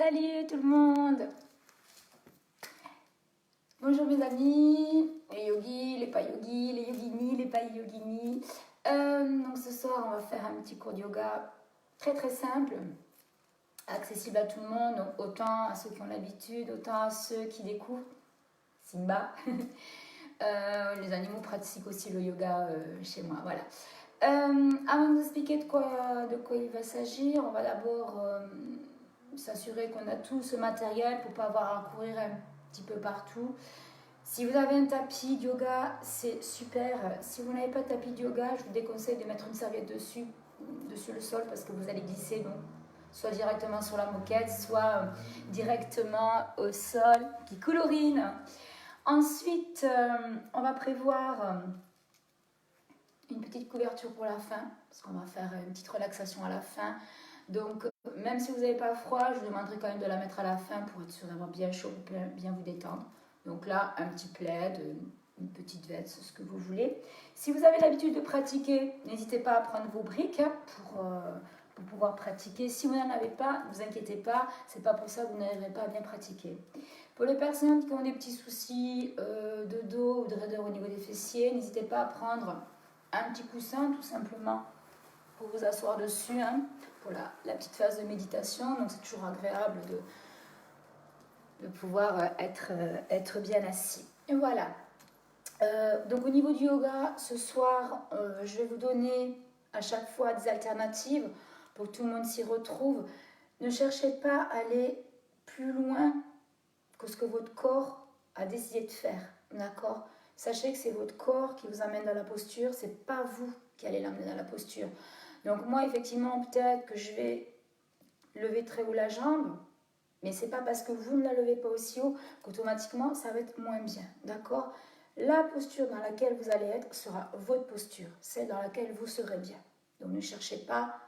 Salut tout le monde. Bonjour mes amis, les yogis, les pas yogis, les yoginis, les pas yoginis. Donc ce soir on va faire un petit cours de yoga très simple, accessible à tout le monde, donc autant à ceux qui ont l'habitude, autant à ceux qui découvrent. Simba. Les animaux pratiquent aussi le yoga chez moi, voilà. Avant de vous expliquer de quoi il va s'agir, on va d'abord s'assurer qu'on a tout ce matériel pour ne pas avoir à courir un petit peu partout. Si vous avez un tapis de yoga, c'est super. Si vous n'avez pas de tapis de yoga, je vous déconseille de mettre une serviette dessus le sol parce que vous allez glisser, donc soit directement sur la moquette, soit directement au sol qui colorine. Ensuite, on va prévoir une petite couverture pour la fin, parce qu'on va faire une petite relaxation à la fin. Donc, même si vous n'avez pas froid, je vous demanderai quand même de la mettre à la fin pour être sûr d'avoir bien chaud, bien vous détendre. Donc là, un petit plaid, une petite veste, ce que vous voulez. Si vous avez l'habitude de pratiquer, n'hésitez pas à prendre vos briques pour pouvoir pratiquer. Si vous n'en avez pas, ne vous inquiétez pas, c'est pas pour ça que vous n'arriverez pas à bien pratiquer. Pour les personnes qui ont des petits soucis de dos ou de raideur au niveau des fessiers, n'hésitez pas à prendre un petit coussin tout simplement pour vous asseoir dessus, pour la petite phase de méditation. Donc c'est toujours agréable de pouvoir être bien assis. Et voilà. Donc au niveau du yoga, ce soir, je vais vous donner à chaque fois des alternatives pour que tout le monde s'y retrouve. Ne cherchez pas à aller plus loin que ce que votre corps a décidé de faire, d'accord ? Sachez que c'est votre corps qui vous amène dans la posture, c'est pas vous qui allez l'amener dans la posture. Donc moi, effectivement, peut-être que je vais lever très haut la jambe, mais c'est pas parce que vous ne la levez pas aussi haut qu'automatiquement ça va être moins bien, d'accord ? La posture dans laquelle vous allez être sera votre posture, celle dans laquelle vous serez bien. Donc ne cherchez pas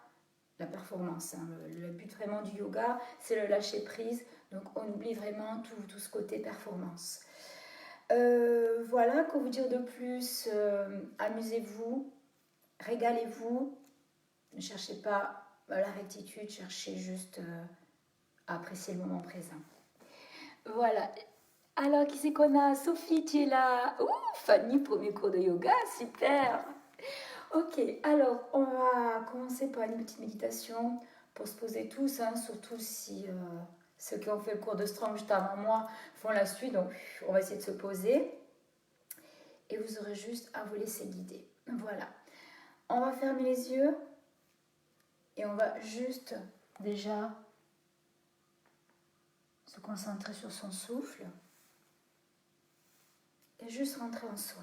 la performance. Le but vraiment du yoga, c'est le lâcher prise. Donc on oublie vraiment tout ce côté performance. Voilà, que vous dire de plus, amusez-vous, régalez-vous. Ne cherchez pas la rectitude, cherchez juste à apprécier le moment présent. Voilà. Alors, qui c'est qu'on a ? Sophie, tu es là. Ouh, Fanny, premier cours de yoga, super. Ok, alors on va commencer par une petite méditation pour se poser tous, surtout si ceux qui ont fait le cours de Strong juste avant moi font la suite, donc on va essayer de se poser et vous aurez juste à vous laisser guider. Voilà, on va fermer les yeux et on va juste déjà se concentrer sur son souffle et juste rentrer en soi.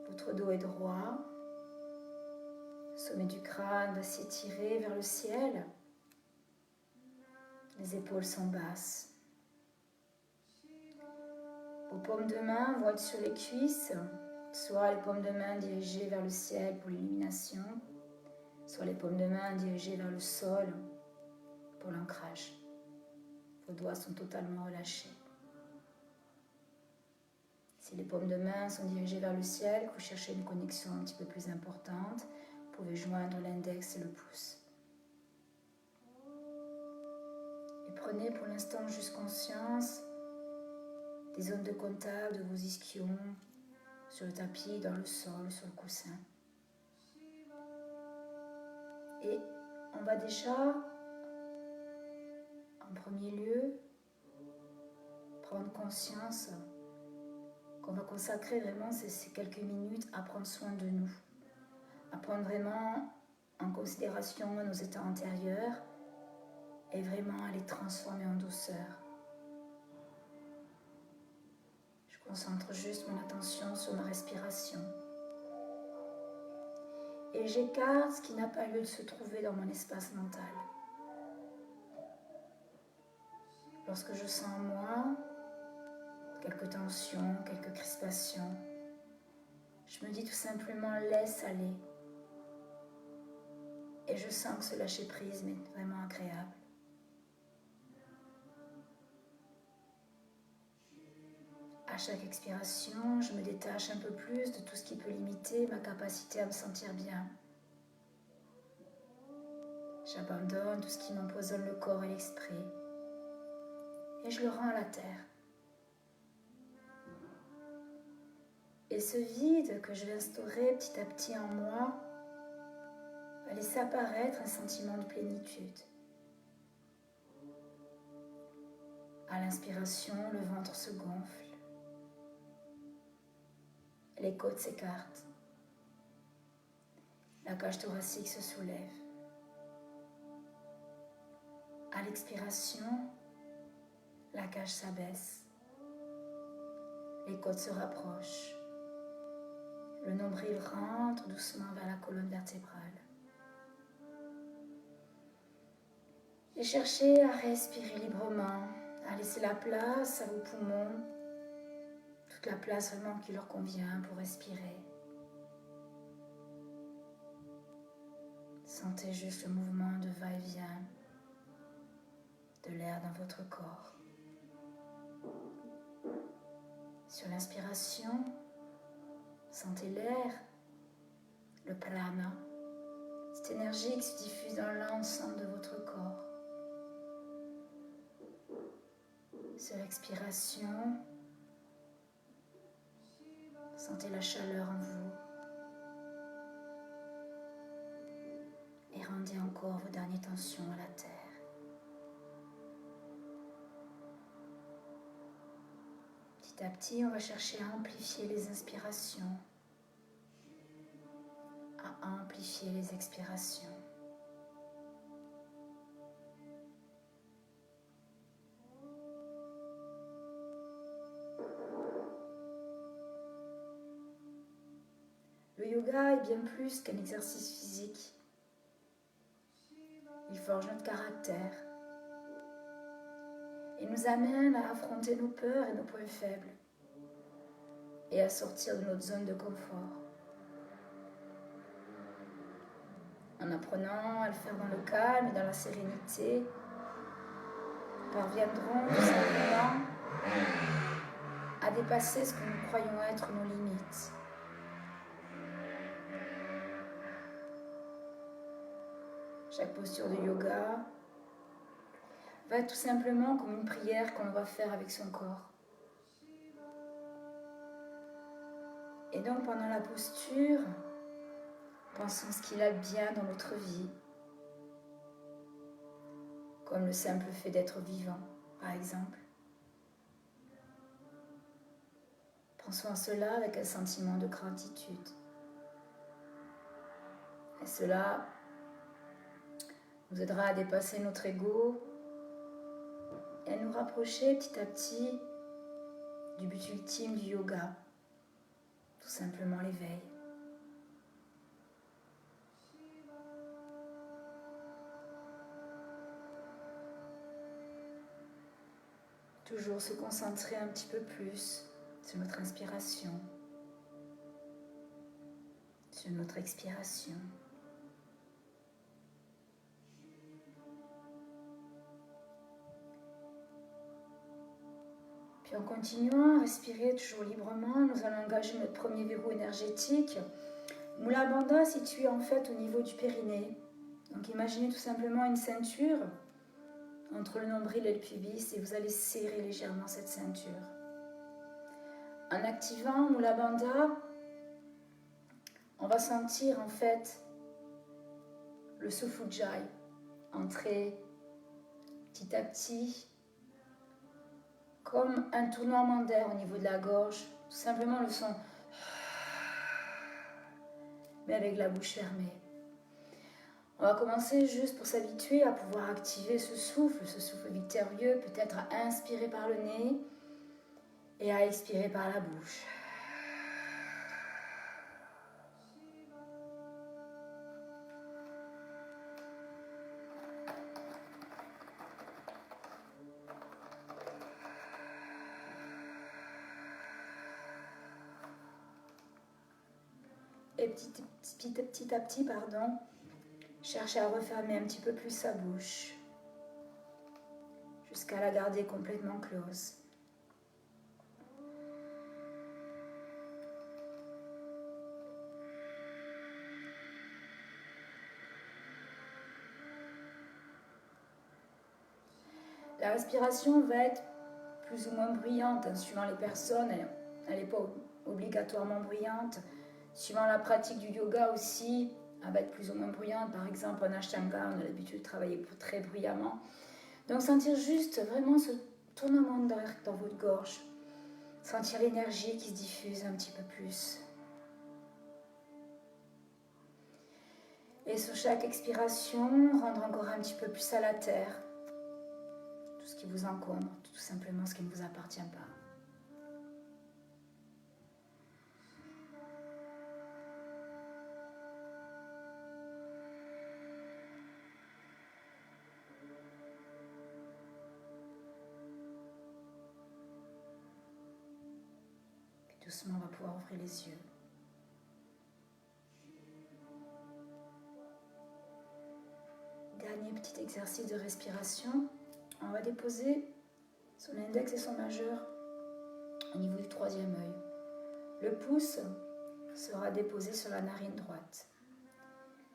Votre dos est droit, le sommet du crâne va s'étirer vers le ciel. Les épaules sont basses. Vos paumes de main vont être sur les cuisses, soit les paumes de main dirigées vers le ciel pour l'illumination, soit les paumes de main dirigées vers le sol pour l'ancrage. Vos doigts sont totalement relâchés. Si les paumes de main sont dirigées vers le ciel, que vous cherchez une connexion un petit peu plus importante, vous pouvez joindre l'index et le pouce. Et prenez pour l'instant juste conscience des zones de contact de vos ischions sur le tapis, dans le sol, sur le coussin. Et on va déjà, en premier lieu, prendre conscience qu'on va consacrer vraiment ces quelques minutes à prendre soin de nous, à prendre vraiment en considération nos états antérieurs et vraiment à les transformer en douceur. Je concentre juste mon attention sur ma respiration. Et j'écarte ce qui n'a pas lieu de se trouver dans mon espace mental. Lorsque je sens en moi quelques tensions, quelques crispations, je me dis tout simplement laisse aller. Et je sens que ce lâcher prise m'est vraiment agréable. À chaque expiration, je me détache un peu plus de tout ce qui peut limiter ma capacité à me sentir bien. J'abandonne tout ce qui m'empoisonne le corps et l'esprit et je le rends à la terre. Et ce vide que je vais instaurer petit à petit en moi va laisser apparaître un sentiment de plénitude. À l'inspiration, le ventre se gonfle, les côtes s'écartent, la cage thoracique se soulève. À l'expiration, la cage s'abaisse, les côtes se rapprochent, le nombril rentre doucement vers la colonne vertébrale. Et cherchez à respirer librement, à laisser la place à vos poumons, toute la place vraiment qui leur convient pour respirer. Sentez juste le mouvement de va-et-vient de l'air dans votre corps. Sur l'inspiration, sentez l'air, le prana, cette énergie qui se diffuse dans l'ensemble de votre corps. Sur l'expiration, sentez la chaleur en vous et rendez encore vos dernières tensions à la terre. Petit à petit, on va chercher à amplifier les inspirations, à amplifier les expirations. Le yoga est bien plus qu'un exercice physique. Il forge notre caractère et nous amène à affronter nos peurs et nos points faibles et à sortir de notre zone de confort. En apprenant à le faire dans le calme et dans la sérénité, nous parviendrons tout simplement à dépasser ce que nous croyons être nos limites. Chaque posture de yoga va être tout simplement comme une prière qu'on va faire avec son corps. Et donc pendant la posture, pensons ce qu'il a de bien dans notre vie, comme le simple fait d'être vivant, par exemple. Pensons à cela avec un sentiment de gratitude. Et cela nous aidera à dépasser notre ego et à nous rapprocher petit à petit du but ultime du yoga, tout simplement l'éveil. Toujours se concentrer un petit peu plus sur notre inspiration, sur notre expiration. Puis en continuant à respirer toujours librement, nous allons engager notre premier verrou énergétique. Mula Bandha situé en fait au niveau du périnée. Donc imaginez tout simplement une ceinture entre le nombril et le pubis et vous allez serrer légèrement cette ceinture. En activant Mula Bandha, on va sentir en fait le Sufujai entrer petit à petit comme un tournoiement d'air au niveau de la gorge, tout simplement le son, mais avec la bouche fermée. On va commencer juste pour s'habituer à pouvoir activer ce souffle victorieux, peut-être à inspirer par le nez et à expirer par la bouche. Et petit à petit, cherchez à refermer un petit peu plus sa bouche jusqu'à la garder complètement close. La respiration va être plus ou moins bruyante, hein, suivant les personnes. Elle n'est pas obligatoirement bruyante. Suivant la pratique du yoga aussi, elle va être plus ou moins bruyante. Par exemple, en Ashtanga, on a l'habitude de travailler très bruyamment. Donc sentir juste vraiment ce tournement d'air dans votre gorge. Sentir l'énergie qui se diffuse un petit peu plus. Et sur chaque expiration, rendre encore un petit peu plus à la terre tout ce qui vous encombre, tout simplement ce qui ne vous appartient pas. Et doucement, on va pouvoir ouvrir les yeux. Dernier petit exercice de respiration. On va déposer son index et son majeur au niveau du troisième œil. Le pouce sera déposé sur la narine droite.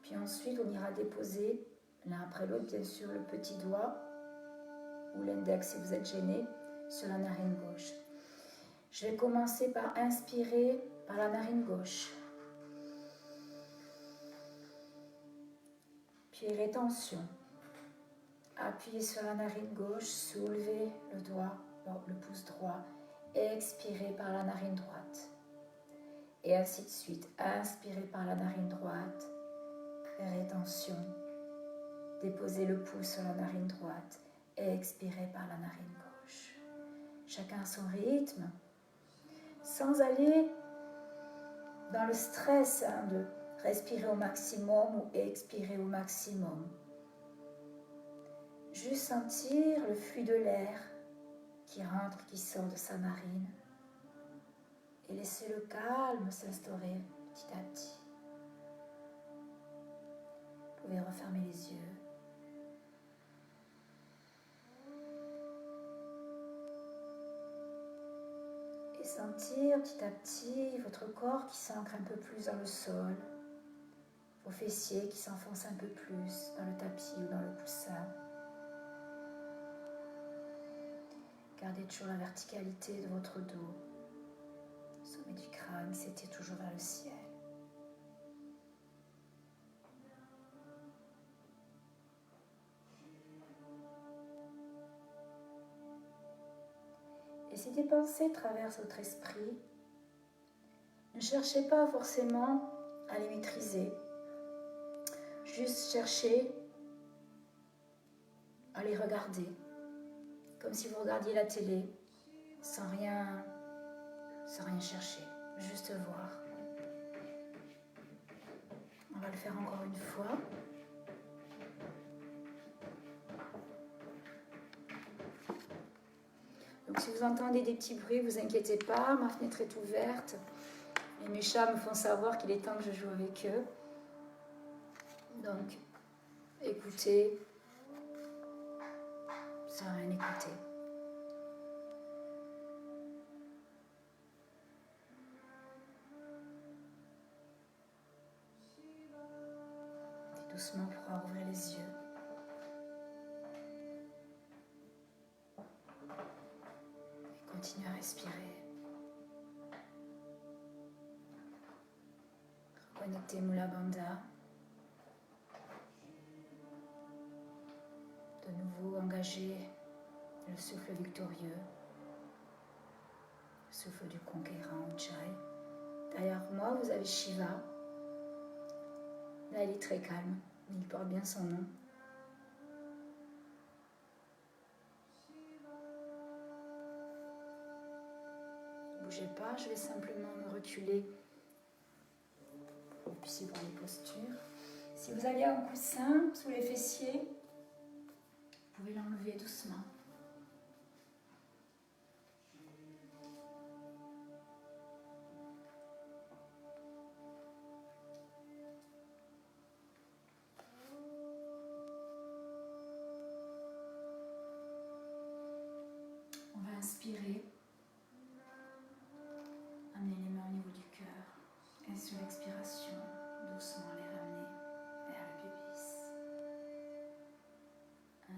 Puis ensuite, on ira déposer l'un après l'autre, bien sûr, le petit doigt ou l'index si vous êtes gêné, sur la narine gauche. Je vais commencer par inspirer par la narine gauche. Puis rétention. Appuyez sur la narine gauche, soulevez le doigt, le pouce droit, expirez par la narine droite. Et ainsi de suite. Inspirez par la narine droite, rétention. Déposez le pouce sur la narine droite, expirez par la narine gauche. Chacun son rythme, sans aller dans le stress de respirer au maximum ou expirer au maximum. Juste sentir le flux de l'air qui rentre, qui sort de sa narine et laisser le calme s'instaurer petit à petit. Vous pouvez refermer les yeux. Et sentir petit à petit votre corps qui s'ancre un peu plus dans le sol, vos fessiers qui s'enfoncent un peu plus dans le tapis ou dans le coussin. Gardez toujours la verticalité de votre dos. Le sommet du crâne s'étire toujours vers le ciel. Et si des pensées traversent votre esprit, ne cherchez pas forcément à les maîtriser. Juste cherchez à les regarder, comme si vous regardiez la télé, sans rien chercher, juste voir. On va le faire encore une fois. Donc si vous entendez des petits bruits, vous inquiétez pas, ma fenêtre est ouverte et mes chats me font savoir qu'il est temps que je joue avec eux. Donc, écoutez, sans rien écouter. Et doucement, on pourra ouvrir les yeux. Et continuez à respirer. Reconnectez Mula Bandha. De nouveau, engagez le souffle victorieux, le souffle du conquérant Ujjayi. Derrière moi, vous avez Shiva. Là, il est très calme, mais il porte bien son nom. Ne bougez pas, je vais simplement me reculer pour que vous puissiez voir les postures. Si vous avez un coussin sous les fessiers, vous pouvez l'enlever doucement. On va inspirer. Amener les mains au niveau du cœur. Et sur l'expiration, doucement les ramener vers le pubis.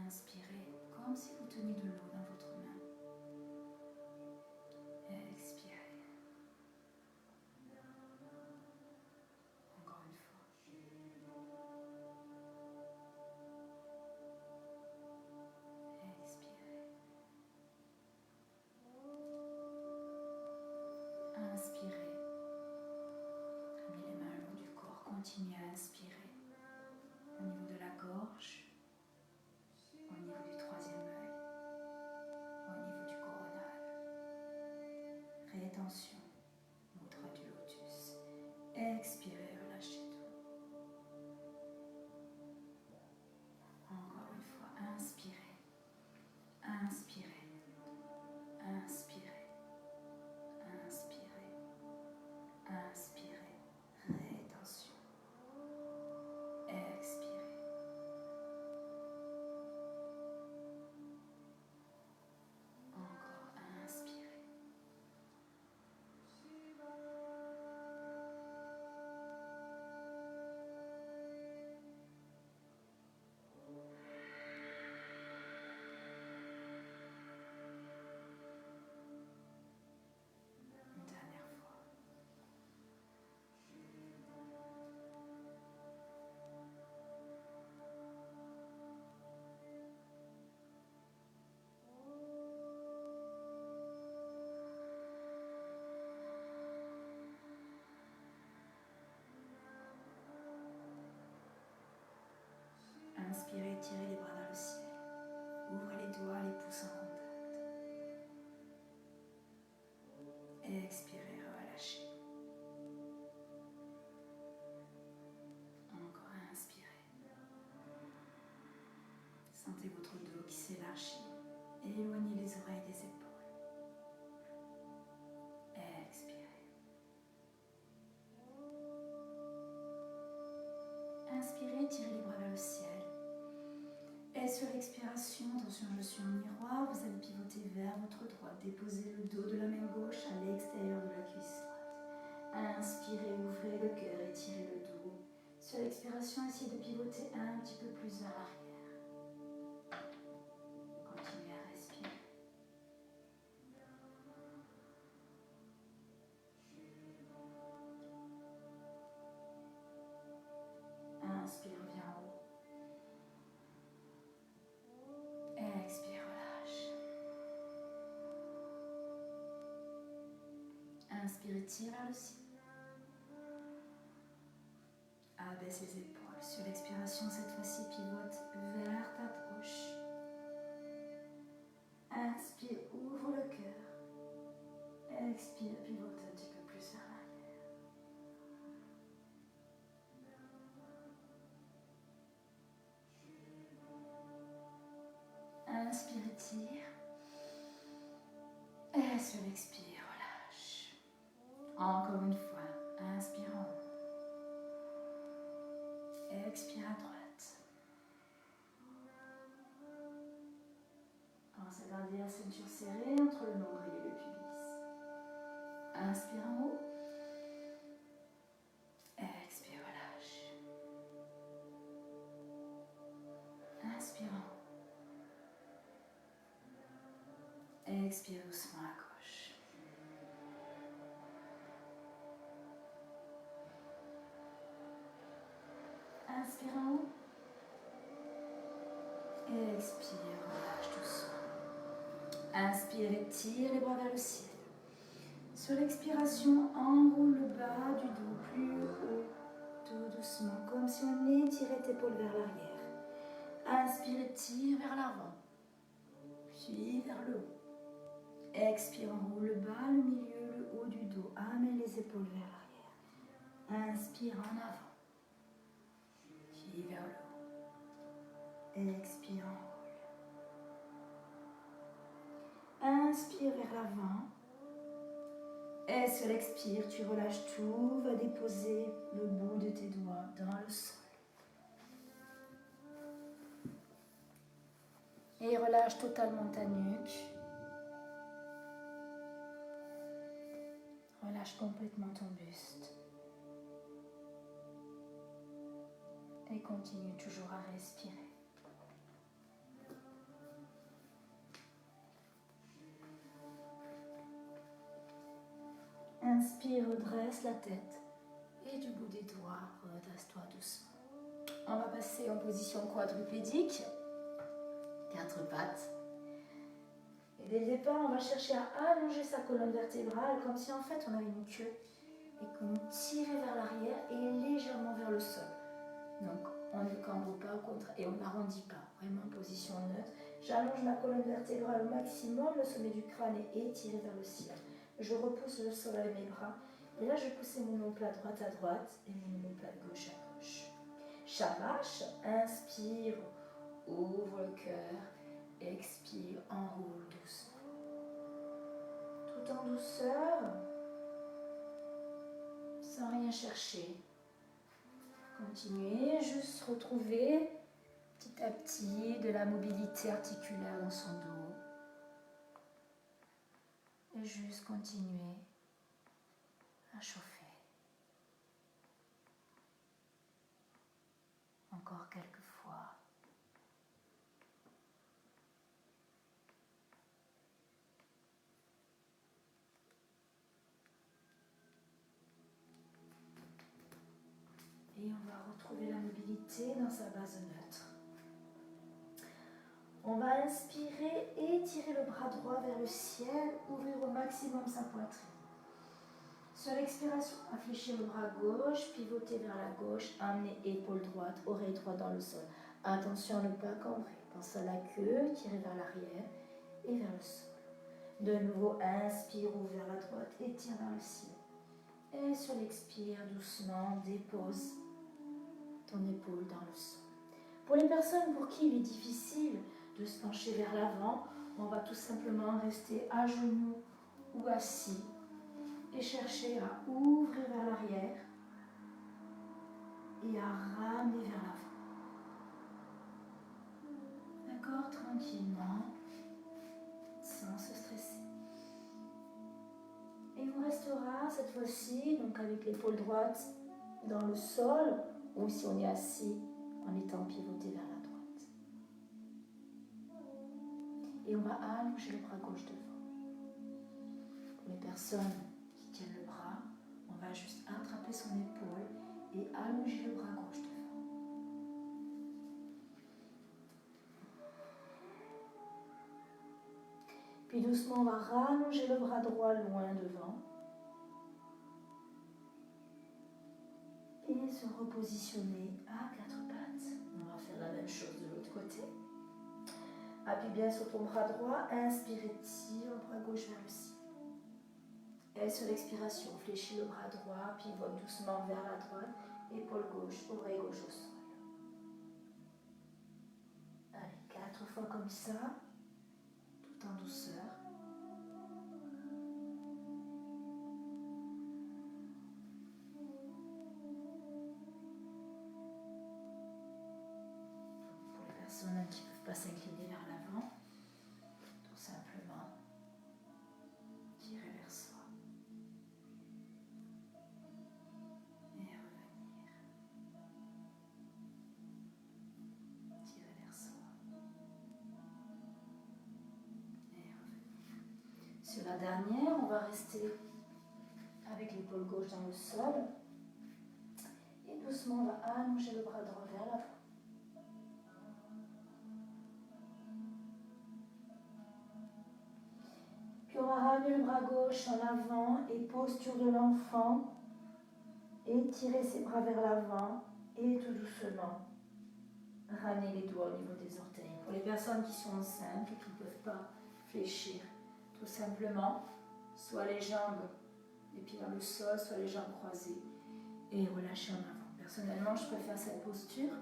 Inspirez comme si vous tenez de l'eau dans votre main. Expirez. Encore une fois. Expirez. Inspirez. Amenez les mains le long du corps. Continuez à inspirer. Au niveau de la gorge. Au niveau du troisième œil. Au niveau du coronal. Rétention. Mudra du lotus. Expirez, relâchez tout. Encore une fois, inspirez. Inspirez. Inspirez. Inspirez. Inspirez. Rétention. Expirez. Encore inspirez. Une dernière fois. Inspirez, tirez les bras vers le ciel. Ouvrez les doigts, les pouces en contact. Expirez, relâchez. Encore inspirez. Sentez votre dos qui s'élargit. Éloignez les oreilles des épaules. Expirez. Inspirez, tirez les bras vers le ciel. Et sur l'expiration, attention, je suis en miroir, vous allez pivoter vers votre droite. Déposez le dos de la main gauche à l'extérieur de la cuisse droite. Inspirez, ouvrez le cœur, étirez le dos. Sur l'expiration, essayez de pivoter un petit peu plus vers l'arrière. Continuez à respirer. Inspire, viens en haut. Expire, relâche. Inspire, tire vers le ciel. Abaisse les épaules. Sur l'expiration, cette fois-ci, pivote vers ta poche. Inspire, ouvre le cœur. Expire, pivote un petit peu plus vers l'arrière. Inspire, tire. Et sur l'expire, relâche. Encore une fois. Inspire en haut. Expire à droite. Pensez à garder la ceinture serrée entre le nombril et le pubis. Inspire en haut. Expire, relâche. Inspire en haut. Expire doucement à gauche. Inspire en haut. Expire, relâche doucement. Inspire et tire les bras vers le ciel. Sur l'expiration, enroule le bas du dos plus haut, tout doucement, comme si on étirait tes épaules vers l'arrière. Inspire et tire vers l'avant, puis vers le haut. Expire, enroule le bas, le milieu, le haut du dos. Amène les épaules vers l'arrière. Inspire en avant, puis vers le haut. Expire, enroule. Inspire vers l'avant. Et sur l'expire, tu relâches tout, va déposer le bout de tes doigts dans le sol. Et relâche totalement ta nuque. Relâche complètement ton buste. Et continue toujours à respirer. inspire, redresse la tête. Et du bout des doigts, redresse-toi doucement. On va passer en position quadrupédique. 4 pattes. Et dès le départ, on va chercher à allonger sa colonne vertébrale comme si en fait on avait une queue et qu'on tirait vers l'arrière et légèrement vers le sol. Donc on ne cambre pas au contraire et on n'arrondit pas, vraiment en position neutre. J'allonge ma colonne vertébrale au maximum, le sommet du crâne est étiré vers le ciel. Je repousse le sol avec mes bras et là je pousse mon omoplate droite à droite et mon omoplate gauche à gauche. Shamash, inspire, ouvre le cœur, expire, enroule doucement. Tout en douceur, sans rien chercher. Continuez, juste retrouver petit à petit de la mobilité articulaire dans son dos. Et juste continuer à chauffer. Encore quelques fois. Et on va retrouver la mobilité dans sa base neutre. On va inspirer, étirer le bras droit vers le ciel, ouvrir au maximum sa poitrine. Sur l'expiration, infléchir le bras gauche, pivoter vers la gauche, amener épaule droite, oreille droite dans le sol. Attention à ne pas cambrer. Pense à la queue, tirer vers l'arrière et vers le sol. De nouveau, inspire, ouvre vers la droite, étire vers le ciel. Et sur l'expire, doucement, dépose ton épaule dans le sol. Pour les personnes pour qui il est difficile de se pencher vers l'avant, on va tout simplement rester à genoux ou assis et chercher à ouvrir vers l'arrière et à ramener vers l'avant. D'accord, tranquillement, sans se stresser. Et on restera cette fois-ci donc avec l'épaule droite dans le sol ou si on est assis en étant pivoté vers la droite. Et on va allonger le bras gauche devant. Pour les personnes qui tiennent le bras, on va juste attraper son épaule et allonger le bras gauche devant. Puis doucement, on va rallonger le bras droit loin devant. Et se repositionner à 4 pattes. On va faire la même chose de l'autre côté. Appuie bien sur ton bras droit, inspire et tire le bras gauche vers le ciel. Et sur l'expiration, fléchis le bras droit, pivote doucement vers la droite, épaule gauche, oreille gauche au sol. Allez, 4 fois comme ça, tout en douceur. Pour les personnes qui ne peuvent pas s'incliner vers l'avant, tout simplement, tirer vers soi. Et revenir. Tirer vers soi. Et revenir. Sur la dernière, on va rester avec l'épaule gauche dans le sol. Et doucement, on va allonger le bras droit vers l'avant. Puis on va ramener le bras gauche en avant et posture de l'enfant. Étirer ses bras vers l'avant et tout doucement ramener les doigts au niveau des orteils. Pour les personnes qui sont enceintes et qui ne peuvent pas fléchir, tout simplement, soit les jambes, les pieds dans le sol, soit les jambes croisées et relâcher en avant. Personnellement, je préfère cette posture.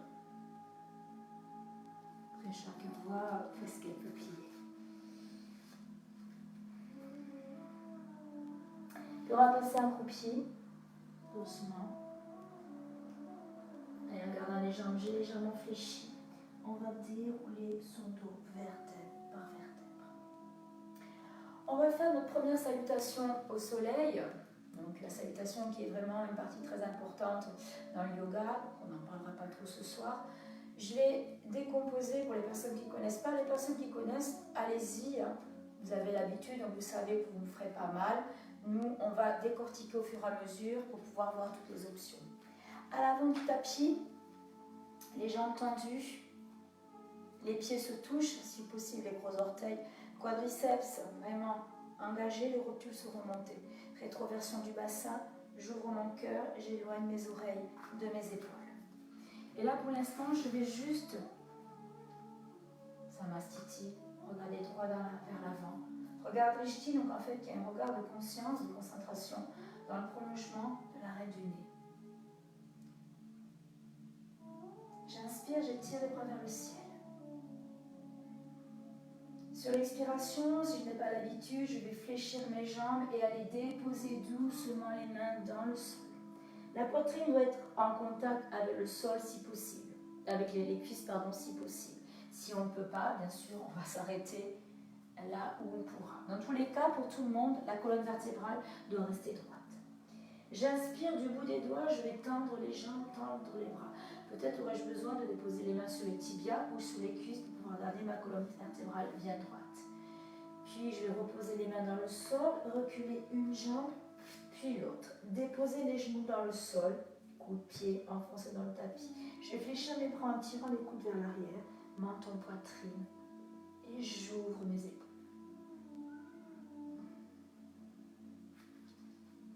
Après, chacun voit ce qu'elle peut plier. Puis on va passer accroupi, doucement. Et en gardant les jambes légèrement fléchies, on va dérouler son dos vertèbre par vertèbre. On va faire notre première salutation au soleil. Donc la salutation qui est vraiment une partie très importante dans le yoga. On n'en parlera pas trop ce soir. Je vais décomposer pour les personnes qui ne connaissent pas. Les personnes qui connaissent, allez-y. Vous avez l'habitude, donc vous savez que vous ne ferez pas mal. Nous, on va décortiquer au fur et à mesure pour pouvoir voir toutes les options. À l'avant du tapis, les jambes tendues, les pieds se touchent, si possible les gros orteils, quadriceps vraiment engagés, les rotules sont remontées. Rétroversion du bassin, j'ouvre mon cœur, j'éloigne mes oreilles de mes épaules. Et là pour l'instant, je vais juste, ça mastitille, regarder droit vers l'avant. Regard Drishti, donc en fait il y a un regard de conscience, de concentration dans le prolongement de l'arête du nez. J'inspire, j'étire les bras vers le ciel. Sur l'expiration, si je n'ai pas l'habitude, je vais fléchir mes jambes et aller déposer doucement les mains dans le sol. La poitrine doit être en contact avec le sol si possible, avec les cuisses pardon, si possible. Si on ne peut pas, bien sûr, on va s'arrêter là où on pourra. Dans tous les cas, pour tout le monde, la colonne vertébrale doit rester droite. J'inspire du bout des doigts, je vais tendre les jambes, tendre les bras. Peut-être aurais-je besoin de déposer les mains sur les tibias ou sur les cuisses pour pouvoir garder ma colonne vertébrale bien droite. Puis je vais reposer les mains dans le sol, reculer une jambe, puis l'autre. Déposer les genoux dans le sol, coup de pied enfoncé dans le tapis. Je vais fléchir mes bras en tirant les coudes vers l'arrière, menton, poitrine, et j'ouvre mes épaules.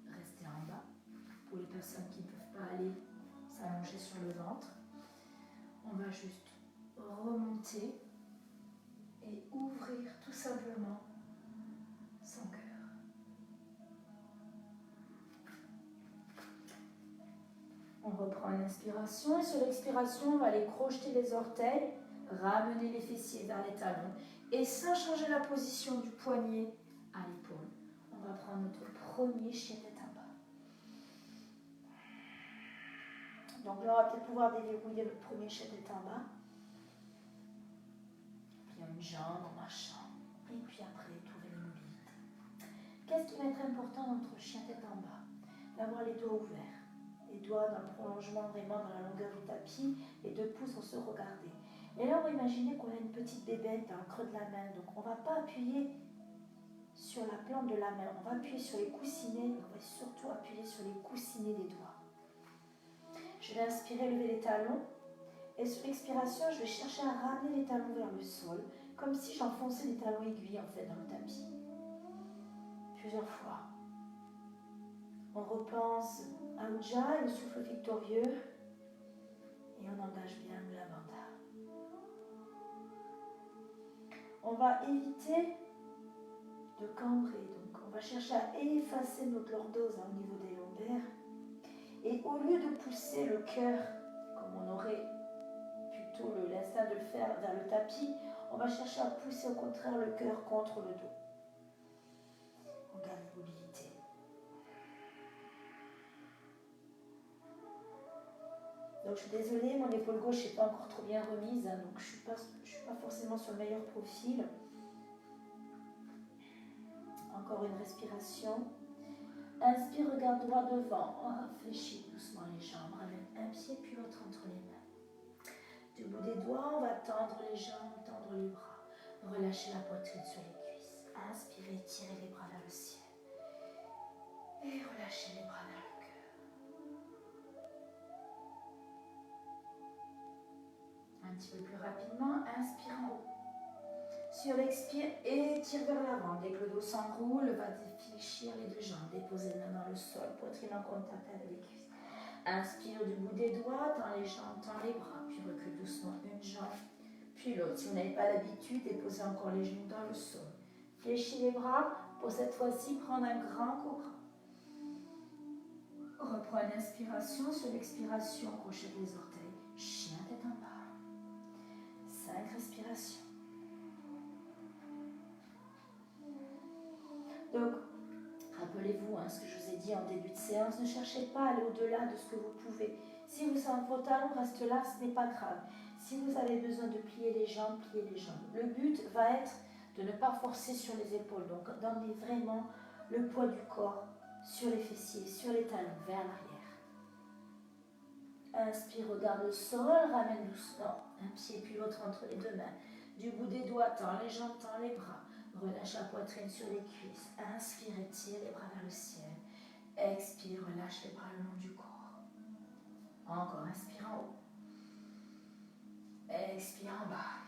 Restez en bas. Pour les personnes qui ne peuvent pas aller s'allonger sur le ventre, on va juste remonter et ouvrir tout simplement son cœur. On reprend une inspiration et sur l'expiration, on va aller crocheter les orteils, ramener les fessiers vers les talons et sans changer la position du poignet à l'épaule, on va prendre notre premier chien tête en bas. Donc là, on va peut-être pouvoir déverrouiller le premier chien tête en bas. Puis une jambe en marchant et puis après, trouver les mobilités. Qu'est-ce qui va être important dans notre chien tête en bas? D'avoir les doigts ouverts. Les doigts dans le prolongement, vraiment dans la longueur du tapis, les deux pouces vont se regarder. Et là, on va imaginer qu'on a une petite bébête dans le creux de la main. Donc, on ne va pas appuyer sur la plante de la main. On va appuyer sur les coussinets. On va surtout appuyer sur les coussinets des doigts. Je vais inspirer, lever les talons. Et sur l'expiration, je vais chercher à ramener les talons vers le sol, comme si j'enfonçais les talons aiguilles en fait dans le tapis. Plusieurs fois. On repense à Ujjayi, le souffle victorieux, et on engage bien la bandha. On va éviter de cambrer, donc on va chercher à effacer notre lordose au niveau des lombaires, et au lieu de pousser le cœur, comme on aurait plutôt l'instinct de le faire vers le tapis, on va chercher à pousser au contraire le cœur contre le dos. On garde la mobilité. Donc je suis désolée, mon épaule gauche n'est pas encore trop bien remise, hein, donc je ne suis pas forcément sur le meilleur profil. Encore une respiration. Inspire, regarde droit devant. On réfléchit doucement les jambes. Ramène un pied puis l'autre entre les mains. Du bout des doigts, on va tendre les jambes, tendre les bras. Relâcher la poitrine sur les cuisses. Inspirez, tirez les bras vers le ciel. Et relâchez les bras vers le cœur. Un petit peu plus rapidement, inspire en haut. Sur l'expire, étire vers l'avant. Dès que le dos s'enroule, va fléchir les deux jambes. Déposez les mains dans le sol, poitrine en contact avec les cuisses. Inspire du bout des doigts, tends les jambes, tends les bras, puis recule doucement une jambe, puis l'autre. Si vous n'avez pas l'habitude, déposez encore les genoux dans le sol. Fléchis les bras, pour cette fois-ci prendre un grand cobra. Reprends une inspiration, sur l'expiration, crochette les orteils, chien tête en bas. 5 respirations. Donc, rappelez-vous ce que je vous ai dit en début de séance, ne cherchez pas à aller au-delà de ce que vous pouvez. Si vos talons restent là, ce n'est pas grave. Si vous avez besoin de plier les jambes, pliez les jambes. Le but va être de ne pas forcer sur les épaules, donc d'emmener vraiment le poids du corps sur les fessiers, sur les talons, vers l'arrière. Inspire, regarde le sol, ramène doucement un pied puis l'autre entre les deux mains. Du bout des doigts, tends les jambes, tends les bras. Relâche la poitrine sur les cuisses. Inspire et tire les bras vers le ciel. Expire, relâche les bras le long du corps. Encore, inspire en haut. Expire en bas.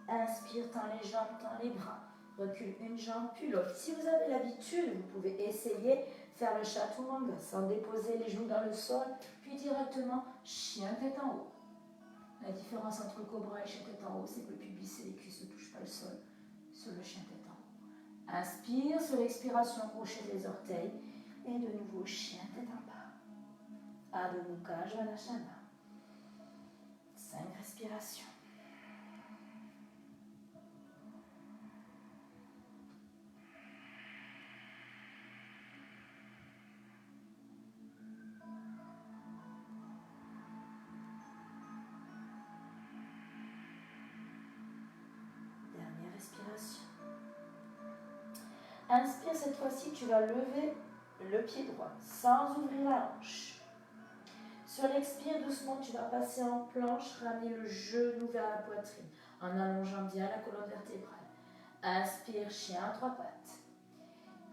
Inspire, tends les jambes, tends les bras. Recule une jambe puis l'autre. Si vous avez l'habitude, vous pouvez essayer faire le chaturanga sans déposer les genoux dans le sol, puis directement chien tête en haut. La différence entre le cobra et le chien tête en haut, c'est que le pubis et les cuisses ne touchent pas le sol sur le chien tête en haut. Inspire, sur l'expiration, crochet les orteils et de nouveau chien tête en bas. Adho Mukha Svanasana. 5 respirations. Respiration. Inspire, cette fois-ci, tu vas lever le pied droit sans ouvrir la hanche. Sur l'expire, doucement, tu vas passer en planche, ramener le genou vers la poitrine en allongeant bien la colonne vertébrale. Inspire, chien à 3 pattes.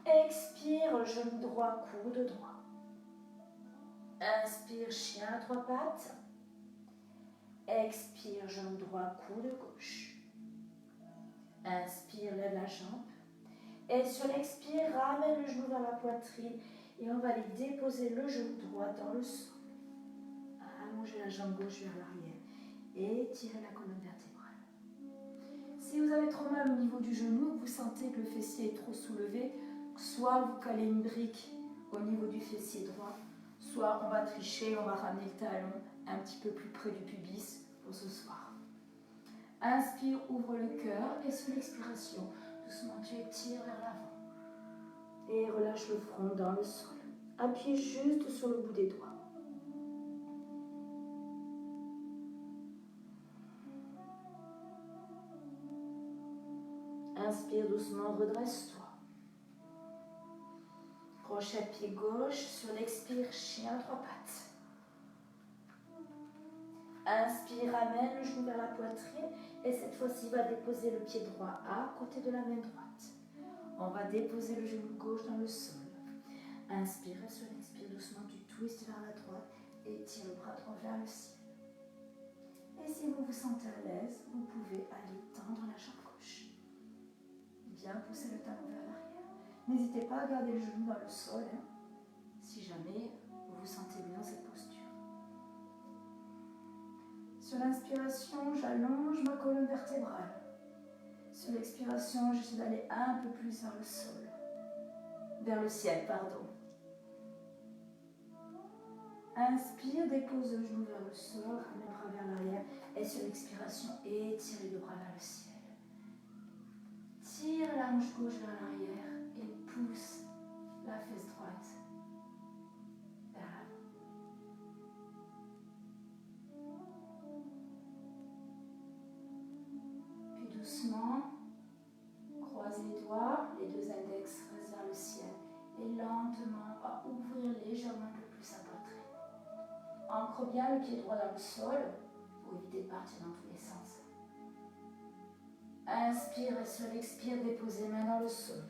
Expire, genou droit, coude droit. Inspire, chien à 3 pattes. Expire, genou droit, coude gauche. Inspire, lève la jambe. Et sur l'expire, ramène le genou vers la poitrine. Et on va aller déposer le genou droit dans le sol. Allonger la jambe gauche vers l'arrière. Et tirer la colonne vertébrale. Si vous avez trop mal au niveau du genou, vous sentez que le fessier est trop soulevé, soit vous calez une brique au niveau du fessier droit, soit on va tricher, on va ramener le talon un petit peu plus près du pubis pour ce soir. Inspire, ouvre le cœur et sur l'expiration, doucement tu étires vers l'avant. Et relâche le front dans le sol. Appuie juste sur le bout des doigts. Inspire doucement, redresse-toi. Crochet pied gauche, sur l'expire, chien 3 pattes. Inspire, ramène le genou vers la poitrine et cette fois-ci, va déposer le pied droit à côté de la main droite. On va déposer le genou gauche dans le sol. Inspire et sur l'expire, doucement, tu twists vers la droite et tire le bras droit vers le ciel. Et si vous vous sentez à l'aise, vous pouvez aller tendre la jambe gauche. Bien pousser le talon vers l'arrière. N'hésitez pas à garder le genou dans le sol, si jamais vous vous sentez bien dans cette posture. Sur l'inspiration, j'allonge ma colonne vertébrale. Sur l'expiration, j'essaie d'aller un peu plus vers le sol. Vers le ciel, pardon. Inspire, dépose le genou vers le sol, ramène le bras vers l'arrière. Et sur l'expiration, étire les deux bras vers le ciel. Tire la hanche gauche vers l'arrière et pousse la fesse droite vers l'avant. Puis doucement, croise les doigts, les deux index restent vers le ciel. Et lentement, on va ouvrir légèrement un peu plus sa poitrine. Ancre bien le pied droit dans le sol pour éviter de partir dans tous les sens. Inspire et sur l'expire, déposez main dans le sol.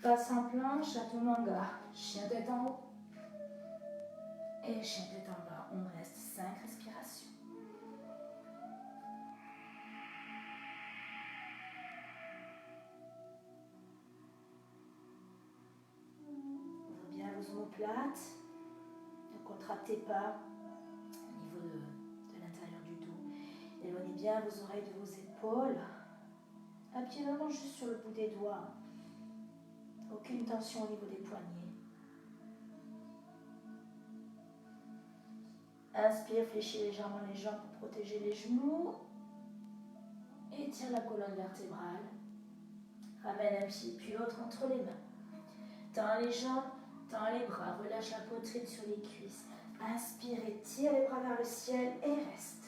Passe en planche, chaturanga, chien tête en haut. Et chien tête en bas, on reste 5 respirations. Ouvrez bien vos omoplates. Ne contractez pas au niveau de l'intérieur du dos. Éloignez bien vos oreilles de vos épaules. Appuyez vraiment juste sur le bout des doigts. Aucune tension au niveau des poignets. Inspire, fléchis légèrement les jambes pour protéger les genoux. Étire la colonne vertébrale. Ramène un pied puis l'autre entre les mains. Tends les jambes, tends les bras. Relâche la poitrine sur les cuisses. Inspire et tire les bras vers le ciel et reste.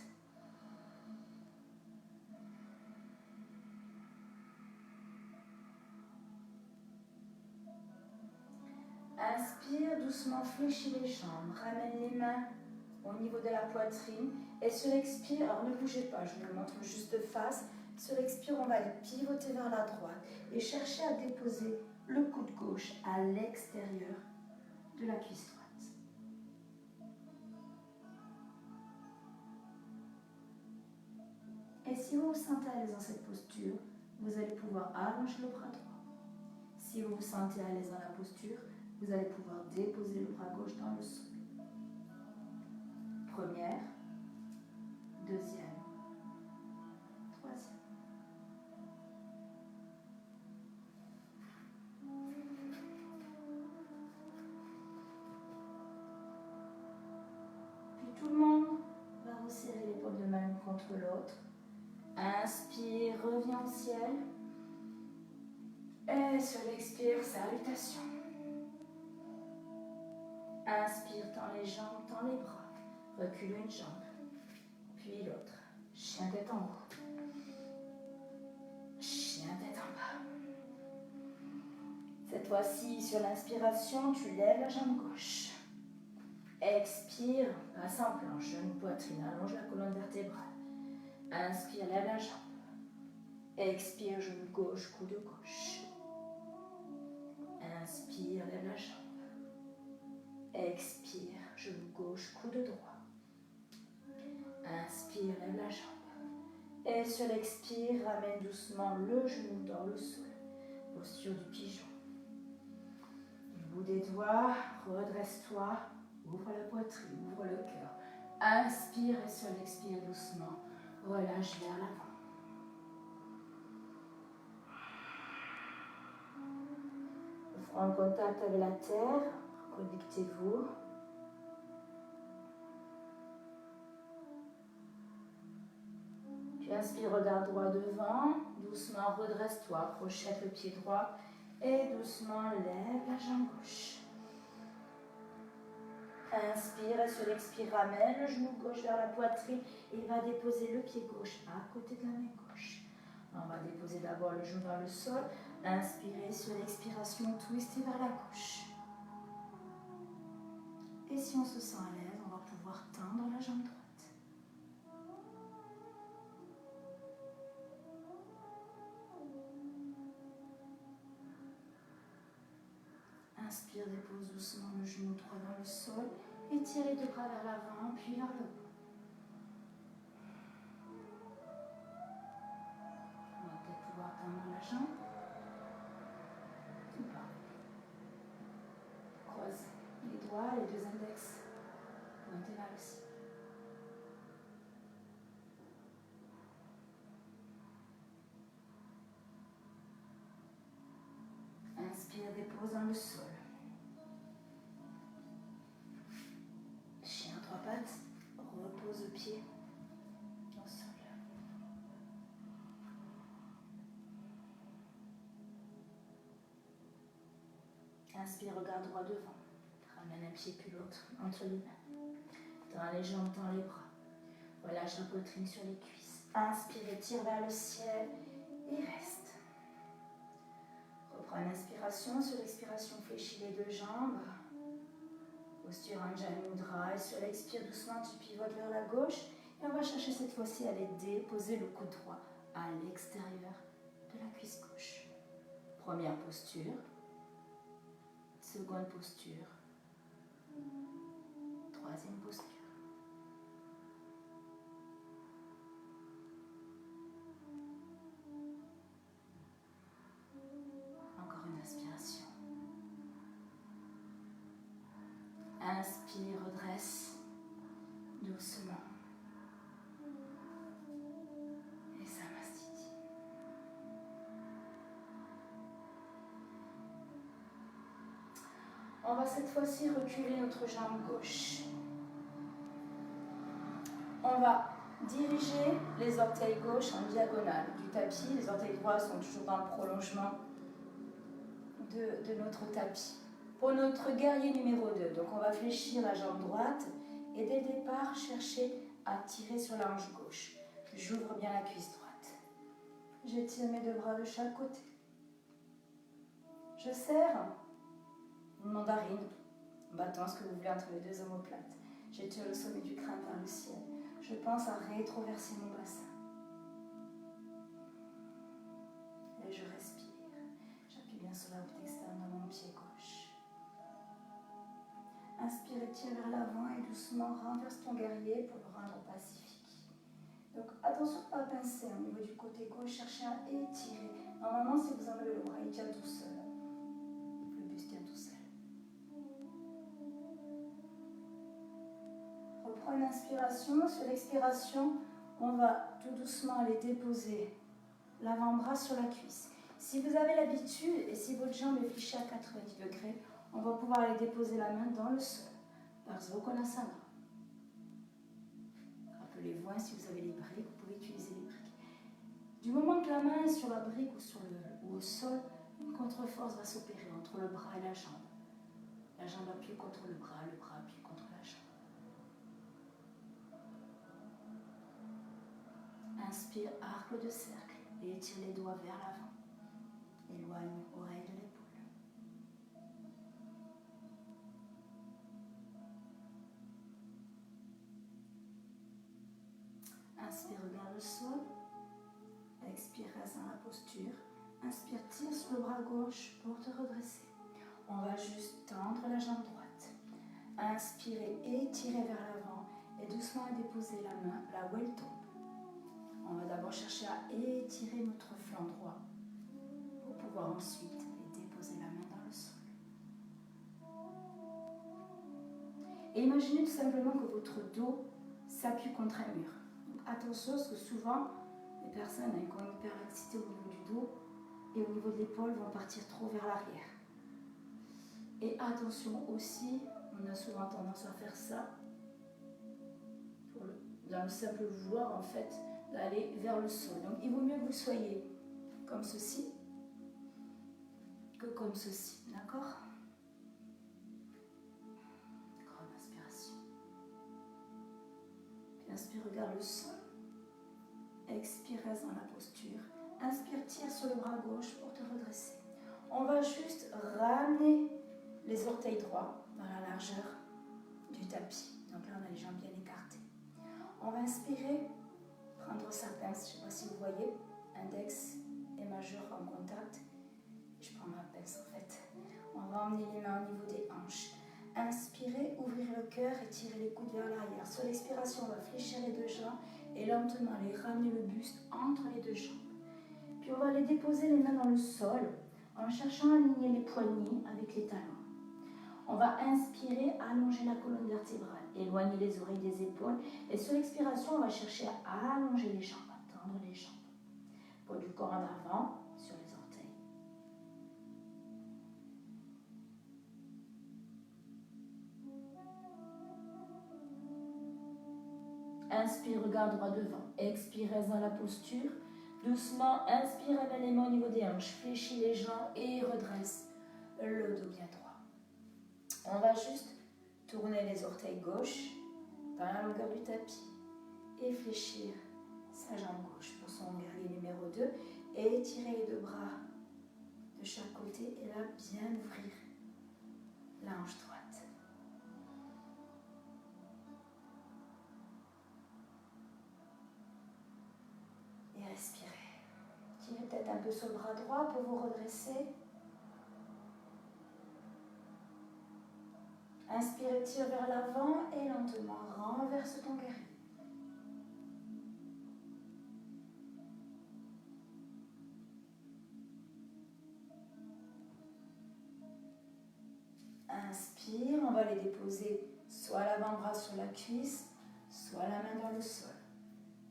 Inspire, doucement fléchis les jambes. Ramène les mains au niveau de la poitrine Et sur l'expire, alors ne bougez pas, je vous montre juste de face. Sur l'expire, on va aller pivoter vers la droite et chercher à déposer le coude gauche à l'extérieur de la cuisse droite. Et si vous vous sentez à l'aise dans cette posture, vous allez pouvoir allonger le bras droit. Si vous vous sentez à l'aise dans la posture, vous allez pouvoir déposer le bras gauche dans le sol. Première, deuxième, troisième. Puis tout le monde va resserrer l'épaule de main contre l'autre. Inspire, reviens au ciel. Et sur l'expire, salutation. Inspire, tends les jambes, tends les bras. Recule une jambe, puis l'autre. Chien tête en haut. Chien tête en bas. Cette fois-ci, sur l'inspiration, tu lèves la jambe gauche. Expire, passe en planche, genou, poitrine, allonge la colonne vertébrale. Inspire, lève la jambe. Expire, genou gauche, coude gauche. Inspire, lève la jambe. Expire, genou gauche, coude droit. Inspire, lève la jambe. Et sur l'expire, ramène doucement le genou dans le sol. Posture du pigeon. Du bout des doigts, redresse-toi. Ouvre la poitrine, ouvre le cœur. Inspire et sur l'expire doucement. Relâche vers l'avant. En contact avec la terre, connectez-vous. Puis inspire, regard droit devant. Doucement, redresse-toi, crochette le pied droit. Et doucement, lève la jambe gauche. Inspire et sur l'expire, ramène le genou gauche vers la poitrine et va déposer le pied gauche à côté de la main gauche. On va déposer d'abord le genou dans le sol. Inspirez sur l'expiration, twistez vers la gauche. Et si on se sent à l'aise, on va pouvoir tendre la jambe droite. Inspire, dépose doucement le genou droit dans le sol. Étire les deux bras vers l'avant, puis vers le haut. On va peut-être pouvoir tendre la jambe. Ou pas. Croise les doigts, les deux index. Pointez vers le ciel. Inspire, dépose dans le sol. Chien trois pattes, repose le pied au sol. Inspire, regarde droit devant. Ramène un pied puis l'autre entre les mains. Tends les jambes, tends les bras. Relâche la poitrine sur les cuisses. Inspire et tire vers le ciel et reste. Reprends l'inspiration. Sur l'expiration, fléchis les deux jambes. Posture Anjali Mudra. Et sur l'expire, doucement, tu pivotes vers la gauche. Et on va chercher cette fois-ci à aller déposer le coude droit à l'extérieur de la cuisse gauche. Première posture. Seconde posture. Troisième posture. Encore une inspiration. Inspire, redresse doucement. Et Samastiti. On va cette fois-ci reculer notre jambe gauche. On va diriger les orteils gauches en diagonale du tapis. Les orteils droits sont toujours dans le prolongement de notre tapis. Pour notre guerrier numéro 2, donc on va fléchir la jambe droite et dès le départ, chercher à tirer sur la hanche gauche. J'ouvre bien la cuisse droite. J'étire mes deux bras de chaque côté. Je serre une mandarine, en battant ce que vous voulez entre les deux omoplates. J'étire le sommet du crâne vers le ciel. je pense à rétroverser mon bassin. Et je respire. J'appuie bien sur la route externe de mon pied gauche. Inspire et tire vers l'avant et doucement renverse ton guerrier pour le rendre pacifique. Donc attention de ne pas pincer au niveau du côté gauche, cherchez à étirer. Normalement, si vous enlevez le bras, il tient tout seul. Le buste tient tout seul. Reprends une inspiration. Sur l'expiration, on va tout doucement aller déposer l'avant-bras sur la cuisse. Si vous avez l'habitude et si votre jambe est fléchie à 90 degrés, on va pouvoir aller déposer la main dans le sol, par Svakonasana. Rappelez-vous, si vous avez les briques, vous pouvez utiliser les briques. Du moment que la main est sur la brique ou au sol, une contre-force va s'opérer entre le bras et la jambe. La jambe appuie contre le bras appuie contre la jambe. Inspire, arc de cercle et étire les doigts vers l'avant. Éloigne oreille de l'épaule. Inspire, regarde le sol. Expire, reste dans la posture. Inspire, tire sur le bras gauche pour te redresser. On va juste tendre la jambe droite. Inspirez, étirez vers l'avant et doucement déposer la main là où elle tombe. On va d'abord chercher à étirer notre flanc droit pour pouvoir ensuite déposer la main dans le sol. Et imaginez tout simplement que votre dos s'appuie contre un mur. Donc attention parce que souvent, les personnes qui ont une hyperlaxité au niveau du dos et au niveau de l'épaule vont partir trop vers l'arrière. Et attention aussi, on a souvent tendance à faire ça dans le simple vouloir en fait d'aller vers le sol. Donc il vaut mieux que vous soyez comme ceci que comme ceci, d'accord? Grande inspiration. Puis inspire, regarde le sol. Expire, reste dans la posture. Inspire, tire sur le bras gauche pour te redresser. On va juste ramener les orteils droits dans la largeur du tapis. Donc là, on a les jambes bien écartées. On va inspirer, prendre sa pince, je ne sais pas si vous voyez, index et majeur en contact. Je prends ma pince en fait. On va emmener les mains au niveau des hanches. Inspirez, ouvrir le cœur et tirer les coudes vers l'arrière. Sur l'expiration, on va fléchir les deux jambes et lentement aller ramener le buste entre les deux jambes. Puis on va aller déposer les mains dans le sol en cherchant à aligner les poignets avec les talons. On va inspirer, allonger la colonne vertébrale, éloigner les oreilles des épaules. Et sur l'expiration, on va chercher à allonger les jambes, à tendre les jambes. Poids du corps en avant, sur les orteils. Inspire, regarde droit devant. Expire, reste dans la posture. Doucement, inspire, amène les mains au niveau des hanches. Fléchis les jambes et redresse le dos bien droit. On va juste tourner les orteils gauche dans la longueur du tapis et fléchir sa jambe gauche pour son guerrier numéro 2 et étirer les deux bras de chaque côté et là bien ouvrir la hanche droite. Et respirez. Tirez peut-être un peu sur le bras droit pour vous redresser. Inspire, tire vers l'avant et lentement renverse ton guerrier. Inspire, on va les déposer soit l'avant-bras sur la cuisse, soit la main dans le sol,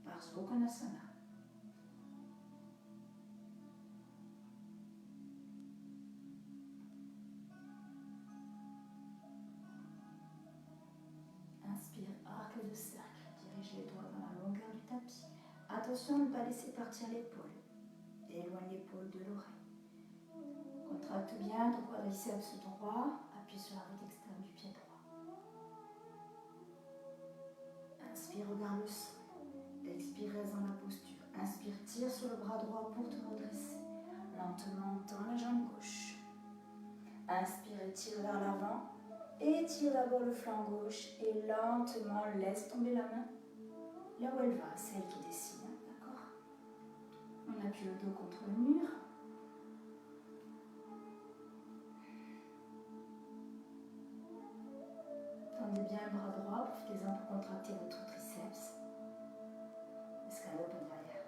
par Svakonasana. Inspire, arc de cercle, dirige les doigts dans la longueur du tapis. Attention à ne pas laisser partir l'épaule. Éloigne l'épaule de l'oreille. Contracte bien ton quadriceps droit, appuie sur la route externe du pied droit. Inspire, regarde le sol. Expire, reste dans la posture. Inspire, tire sur le bras droit pour te redresser. Lentement, tends la jambe gauche. Inspire et tire vers l'avant. Étire d'abord le flanc gauche et lentement laisse tomber la main. là où elle va, c'est elle qui décide, hein, d'accord? On appuie le dos contre le mur. Tendez bien le bras droit, profitez-en pour contracter votre triceps. Escalope derrière.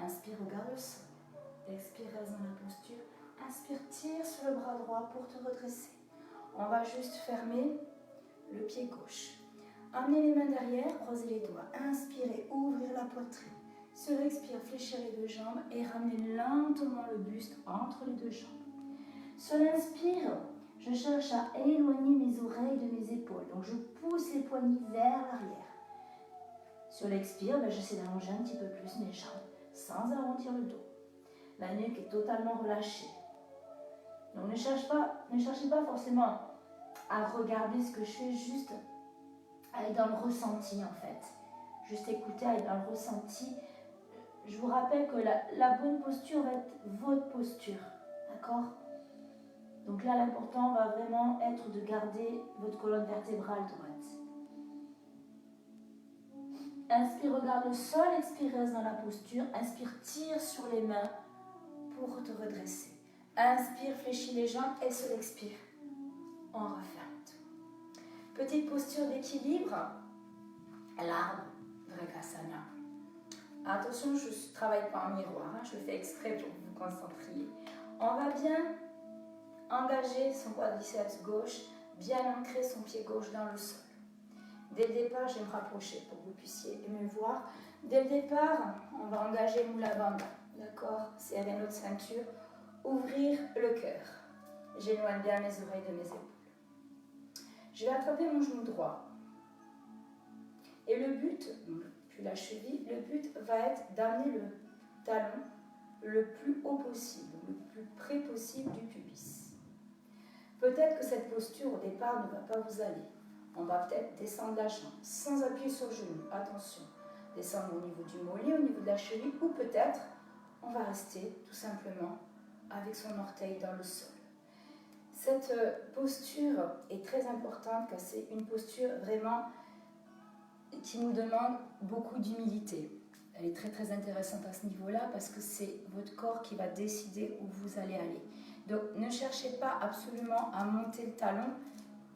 Inspire, regarde le sol. Expire, reste dans la posture. Inspire, tire sur le bras droit pour te redresser. On va juste fermer le pied gauche. Amenez les mains derrière, croisez les doigts. Inspirez, ouvrir la poitrine. Sur l'expire, fléchir les deux jambes et ramenez lentement le buste entre les deux jambes. Sur l'inspire, je cherche à éloigner mes oreilles de mes épaules. Donc je pousse les poignets vers l'arrière. Sur l'expire, j'essaie d'allonger un petit peu plus mes jambes sans arrondir le dos. La nuque est totalement relâchée. Donc ne cherchez pas forcément à regarder ce que je fais, juste à être dans le ressenti en fait. Juste écouter, à être dans le ressenti. Je vous rappelle que la bonne posture va être votre posture. D'accord? Donc là, l'important va vraiment être de garder votre colonne vertébrale droite. Inspire, regarde le sol. Expire, reste dans la posture. Inspire, tire sur les mains pour te redresser. Inspire, fléchis les jambes et sur l'expire, on referme tout. Petite posture d'équilibre. L'arbre, Vrksasana. Attention, je ne travaille pas en miroir, hein, je le fais exprès pour que vous vous concentriez. On va bien engager son quadriceps gauche, bien ancrer son pied gauche dans le sol. Dès le départ, je vais me rapprocher pour que vous puissiez me voir. Dès le départ, on va engager Mula Bandha. D'accord? Serrer notre ceinture. Ouvrir le cœur. J'éloigne bien mes oreilles de mes épaules. Je vais attraper mon genou droit. Et le but, puis la cheville, le but va être d'amener le talon le plus haut possible, le plus près possible du pubis. Peut-être que cette posture au départ ne va pas vous aller. On va peut-être descendre la jambe sans appuyer sur le genou. Attention, descendre au niveau du mollet, au niveau de la cheville, ou peut-être on va rester tout simplement avec son orteil dans le sol. Cette posture est très importante car c'est une posture vraiment qui nous demande beaucoup d'humilité. Elle est très très intéressante à ce niveau-là parce que c'est votre corps qui va décider où vous allez aller. Donc ne cherchez pas absolument à monter le talon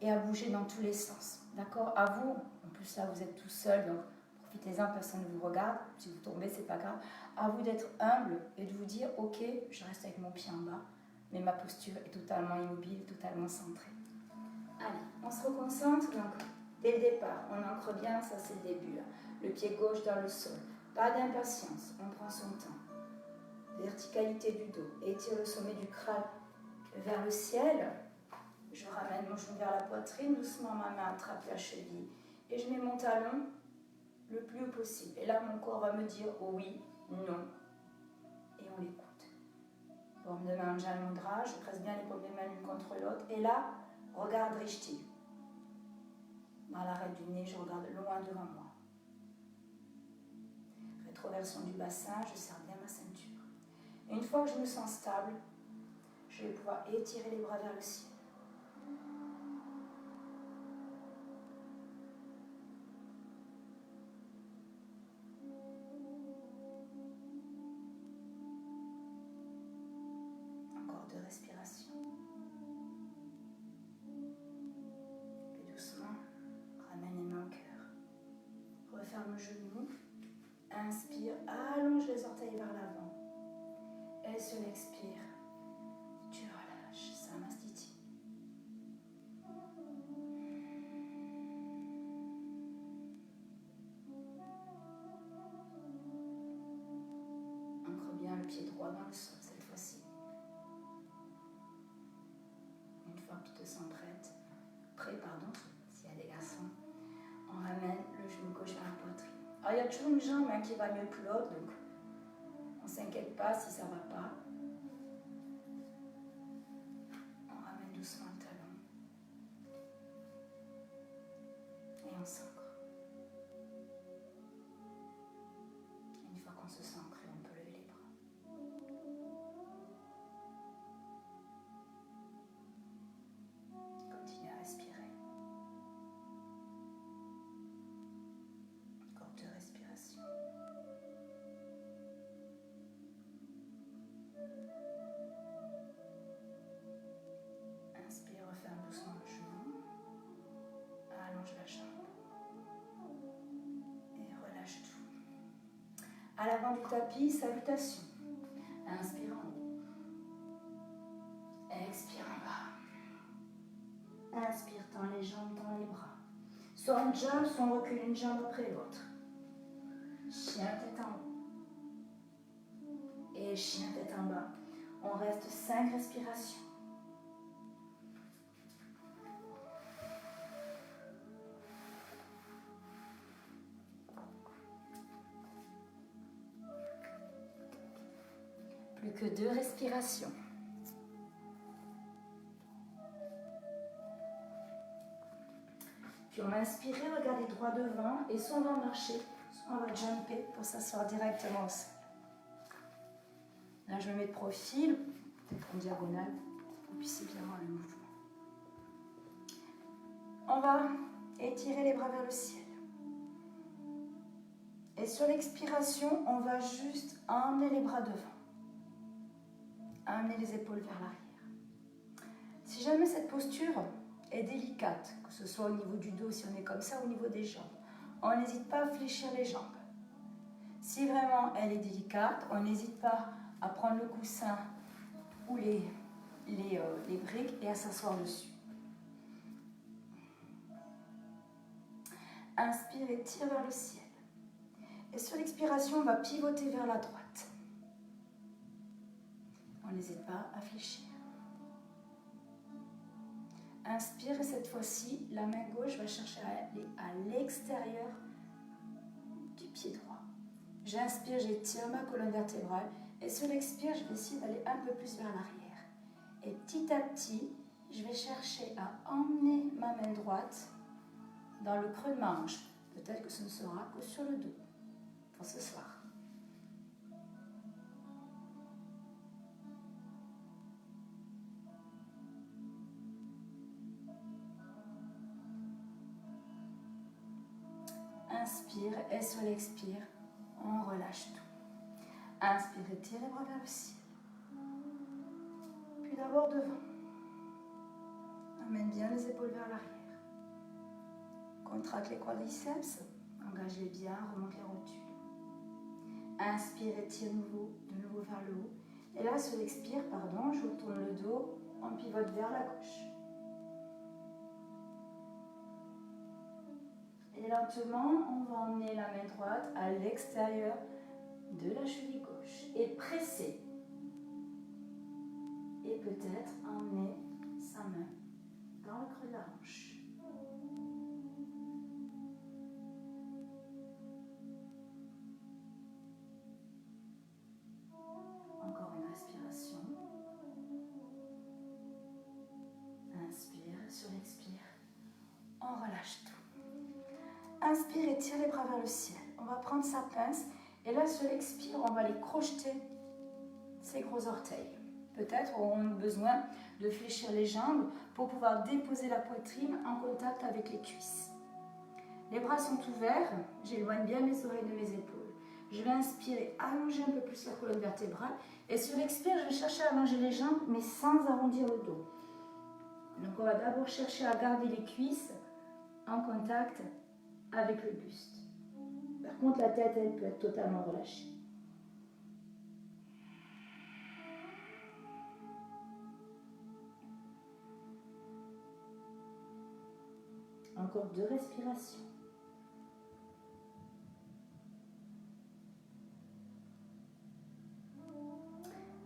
et à bouger dans tous les sens. D'accord? À vous, en plus là vous êtes tout seul, donc profitez-en, personne ne vous regarde. Si vous tombez, c'est pas grave. À vous d'être humble et de vous dire, ok, je reste avec mon pied en bas, mais ma posture est totalement immobile, totalement centrée. Allez, on se reconcentre. Donc, dès le départ, on ancre bien, ça c'est le début. Là. Le pied gauche dans le sol. Pas d'impatience, on prend son temps. Verticalité du dos. Étire le sommet du crâne vers le ciel. Je ramène mon genou vers la poitrine. Doucement, ma main attrape la cheville. Et je mets mon talon le plus haut possible. Et là, mon corps va me dire oui, non. Et on l'écoute. Paume de main, Anjali Mudra. Je presse bien les paumes des mains l'une contre l'autre. Et là, regarde Drishti. À l'arrêt du nez, je regarde loin devant moi. Rétroversion du bassin, je serre bien ma ceinture. Et une fois que je me sens stable, je vais pouvoir étirer les bras vers le ciel. Encore 2 respirations. Puis doucement, ramène les mains au cœur. Referme le genou. Inspire, allonge les orteils vers l'avant. Et sur l'expire, tu relâches, Samastiti. Ancre bien le pied droit dans le sol cette fois-ci. Une fois que tu te sens prêt, s'il y a des garçons, on ramène le genou gauche vers la poitrine. Alors il y a toujours une jambe qui va mieux que l'autre, donc on ne s'inquiète pas si ça ne va pas. On ramène doucement le talon. Et on s'ancre. Une fois qu'on se sent ancré, on peut lever les bras. Continuez à respirer. Inspire, referme doucement le genou. Allonge la jambe. Et relâche tout. À l'avant du tapis, salutation. Inspire en haut. Expire en bas. Inspire, tends les jambes, tends les bras. Soit on jump, soit on recule une jambe après l'autre. Chien tête en haut. Et chien tête en bas. On reste 5 respirations. Plus que 2 respirations. Puis on va inspirer, regarder droit devant et soit on va marcher, soit on va jumper pour s'asseoir directement au sol. Là je me mets de profil, peut-être en diagonale, pour que vous puissiez bien voir le mouvement. On va étirer les bras vers le ciel. Et sur l'expiration, on va juste emmener les bras devant. Amener les épaules vers l'arrière. Si jamais cette posture est délicate, que ce soit au niveau du dos, si on est comme ça, au niveau des jambes, on n'hésite pas à fléchir les jambes. Si vraiment elle est délicate, on n'hésite pas à prendre le coussin ou les briques et à s'asseoir dessus. Inspire et tire vers le ciel. Et sur l'expiration, on va pivoter vers la droite. On n'hésite pas à fléchir. Inspire et cette fois-ci, la main gauche va chercher à aller à l'extérieur du pied droit. J'inspire, j'étire ma colonne vertébrale et sur l'expire, je vais essayer d'aller un peu plus vers l'arrière. Et petit à petit, je vais chercher à emmener ma main droite dans le creux de ma hanche. Peut-être que ce ne sera que sur le dos pour ce soir. Inspire et sur l'expire, on relâche tout. Inspire et tire les bras vers le ciel. Puis d'abord devant. Amène bien les épaules vers l'arrière. Contracte les quadriceps, engage-les bien, remonte les rotules. Inspire et tire de nouveau vers le haut. Et là, sur l'expire, je retourne le dos, on pivote vers la gauche. Et lentement, on va emmener la main droite à l'extérieur de la cheville gauche et presser. Et peut-être emmener sa main dans le creux de la hanche. Encore une respiration. Inspire, sur l'expire, on relâche tout. Inspire et tire les bras vers le ciel. On va prendre sa pince et là sur l'expire, on va aller crocheter ses gros orteils. Peut-être aurons-nous besoin de fléchir les jambes pour pouvoir déposer la poitrine en contact avec les cuisses. Les bras sont ouverts, j'éloigne bien mes oreilles de mes épaules. Je vais inspirer, allonger un peu plus la colonne vertébrale et sur l'expire, je vais chercher à allonger les jambes mais sans arrondir le dos. Donc on va d'abord chercher à garder les cuisses en contact avec le buste. Par contre, la tête, elle peut être totalement relâchée. Encore 2 respirations.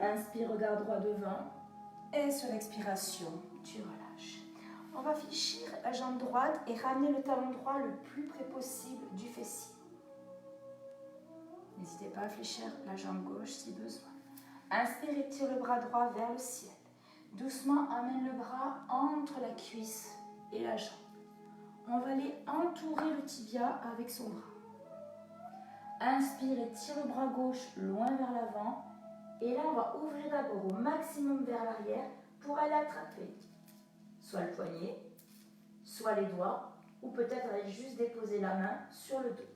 Inspire, regard droit devant. Et sur l'expiration, tu relâches. On va fléchir la jambe droite et ramener le talon droit le plus près possible du fessier. N'hésitez pas à fléchir la jambe gauche si besoin. Inspire et tire le bras droit vers le ciel. Doucement, amène le bras entre la cuisse et la jambe. On va aller entourer le tibia avec son bras. Inspire et tire le bras gauche loin vers l'avant. Et là, on va ouvrir d'abord au maximum vers l'arrière pour aller attraper soit le poignet, soit les doigts, ou peut-être aller juste déposer la main sur le dos.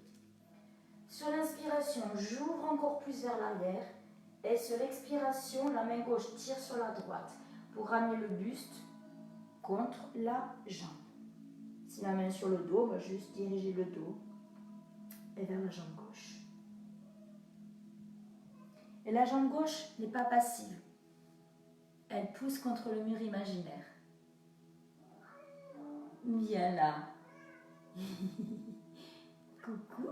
Sur l'inspiration, j'ouvre encore plus vers l'arrière Et sur l'expiration, la main gauche tire sur la droite pour ramener le buste contre la jambe. Si la main est sur le dos, on va juste diriger le dos et vers la jambe gauche. Et la jambe gauche n'est pas passive. Elle pousse contre le mur imaginaire. Bien là. Coucou.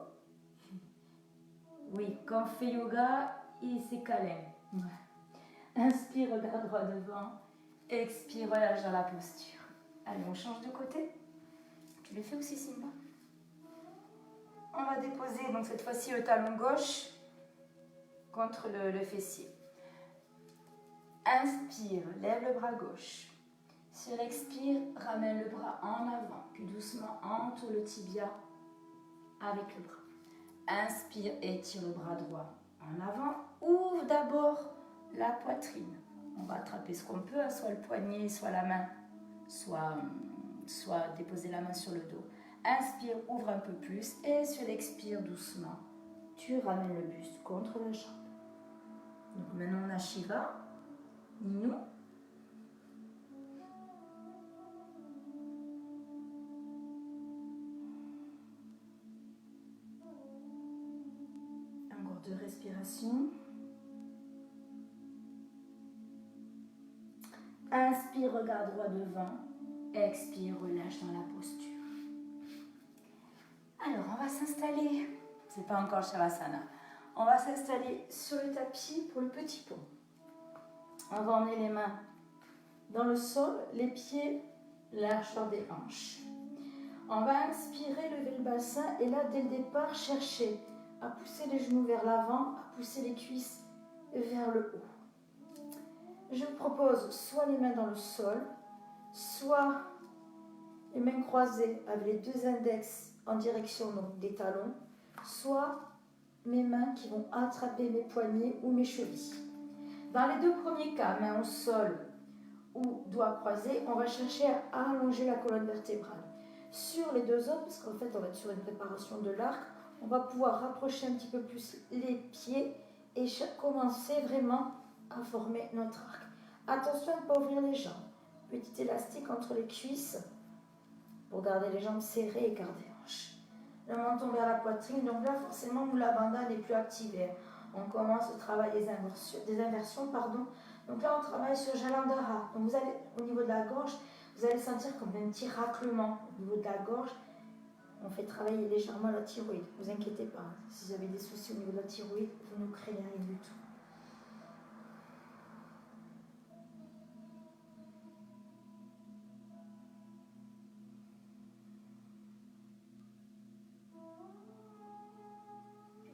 Oui, quand on fait yoga, c'est câlin. Inspire, regarde droit devant. Expire, relâche dans la posture. Allez, on change de côté. Tu le fais aussi, Simba. On va déposer donc cette fois-ci le talon gauche contre le fessier. Inspire, lève le bras gauche. Sur l'expire, ramène le bras en avant, puis doucement entoure le tibia avec le bras. Inspire, étire le bras droit en avant. Ouvre d'abord la poitrine. On va attraper ce qu'on peut, soit le poignet, soit la main, soit déposer la main sur le dos. Inspire, ouvre un peu plus et sur l'expire doucement, tu ramènes le buste contre la jambe. Donc maintenant on a Shiva, Nino. Encore 2 respirations. Inspire, regarde droit devant. Expire, relâche dans la posture. Alors, on va s'installer. C'est pas encore Shavasana. On va s'installer sur le tapis pour le petit pont. On va emmener les mains dans le sol, les pieds largeur des hanches. On va inspirer, lever le bassin et là, dès le départ, chercher à pousser les genoux vers l'avant, à pousser les cuisses vers le haut. Je vous propose soit les mains dans le sol, soit les mains croisées avec les 2 index en direction donc, des talons, soit mes mains qui vont attraper mes poignets ou mes chevilles. Dans les 2 premiers cas, main au sol ou doigts croisés, on va chercher à allonger la colonne vertébrale. Sur les 2 autres, parce qu'en fait on va être sur une préparation de l'arc, on va pouvoir rapprocher un petit peu plus les pieds et commencer vraiment à former notre arc. Attention à ne pas ouvrir les jambes. Petit élastique entre les cuisses pour garder les jambes serrées et garder les hanches. Le menton vers la poitrine, donc là forcément la bandana n'est plus activée. On commence le travail des inversions. Donc là on travaille sur Jalandhara. Donc vous allez, au niveau de la gorge, vous allez sentir comme un petit raclement au niveau de la gorge. On fait travailler légèrement la thyroïde. Ne vous inquiétez pas, si vous avez des soucis au niveau de la thyroïde, vous ne craignez rien du tout.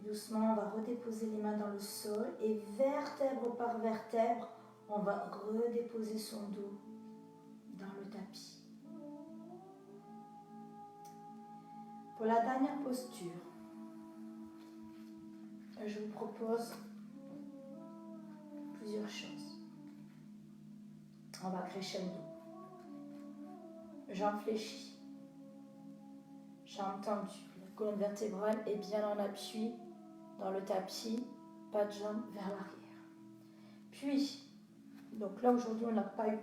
Doucement, on va redéposer les mains dans le sol et vertèbre par vertèbre, on va redéposer son dos dans le tapis. Pour la dernière posture, je vous propose plusieurs choses. On va crescendo. Jambes fléchies, jambes tendues. La colonne vertébrale est bien en appui dans le tapis, pas de jambes vers l'arrière. Puis, donc là aujourd'hui on n'a pas eu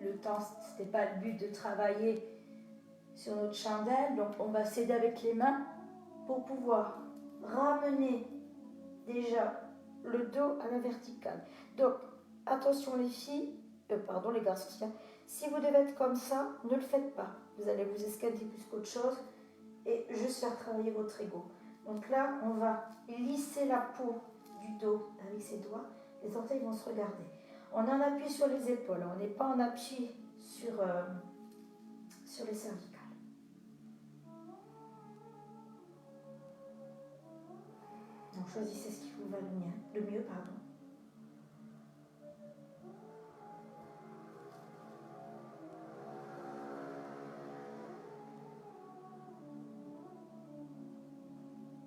le temps, ce n'était pas le but de travailler sur notre chandelle, donc on va s'aider avec les mains pour pouvoir ramener déjà le dos à la verticale. Donc attention les filles, les garçons, si vous devez être comme ça, ne le faites pas. Vous allez vous escaler plus qu'autre chose et juste faire travailler votre ego. Donc là, on va lisser la peau du dos avec ses doigts. Les orteils vont se regarder. On est en appui sur les épaules. On n'est pas en appui sur les cervicales. Donc choisissez ce qui vous va le mieux.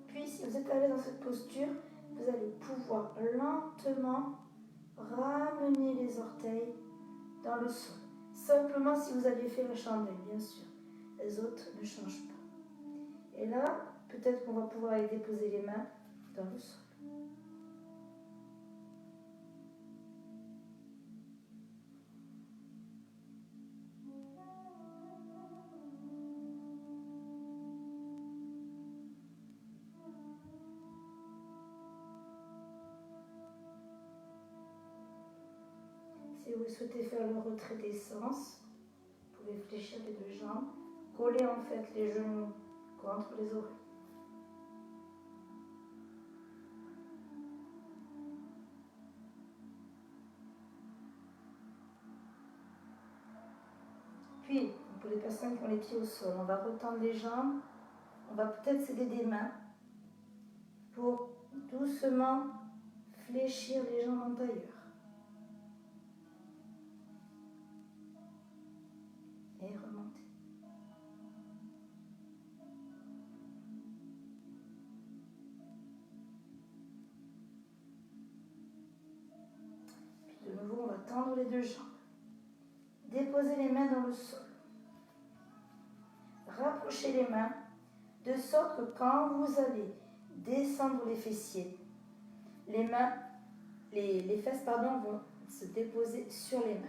Puis, si vous êtes à l'aise dans cette posture, vous allez pouvoir lentement ramener les orteils dans le sol. Simplement si vous aviez fait la chandelle, bien sûr. Les autres ne changent pas. Et là, peut-être qu'on va pouvoir aller déposer les mains dans le sol. Si vous souhaitez faire le retrait des sens, vous pouvez fléchir les deux jambes, coller en fait les genoux contre les oreilles. Puis, pour les personnes qui ont les pieds au sol, on va retendre les jambes, on va peut-être s'aider des mains pour doucement fléchir les jambes en tailleur. Et remonter. Puis de nouveau, on va tendre les deux jambes. Déposez les mains dans le sol. Rapprochez les mains de sorte que quand vous allez descendre les fessiers, les fesses vont se déposer sur les mains.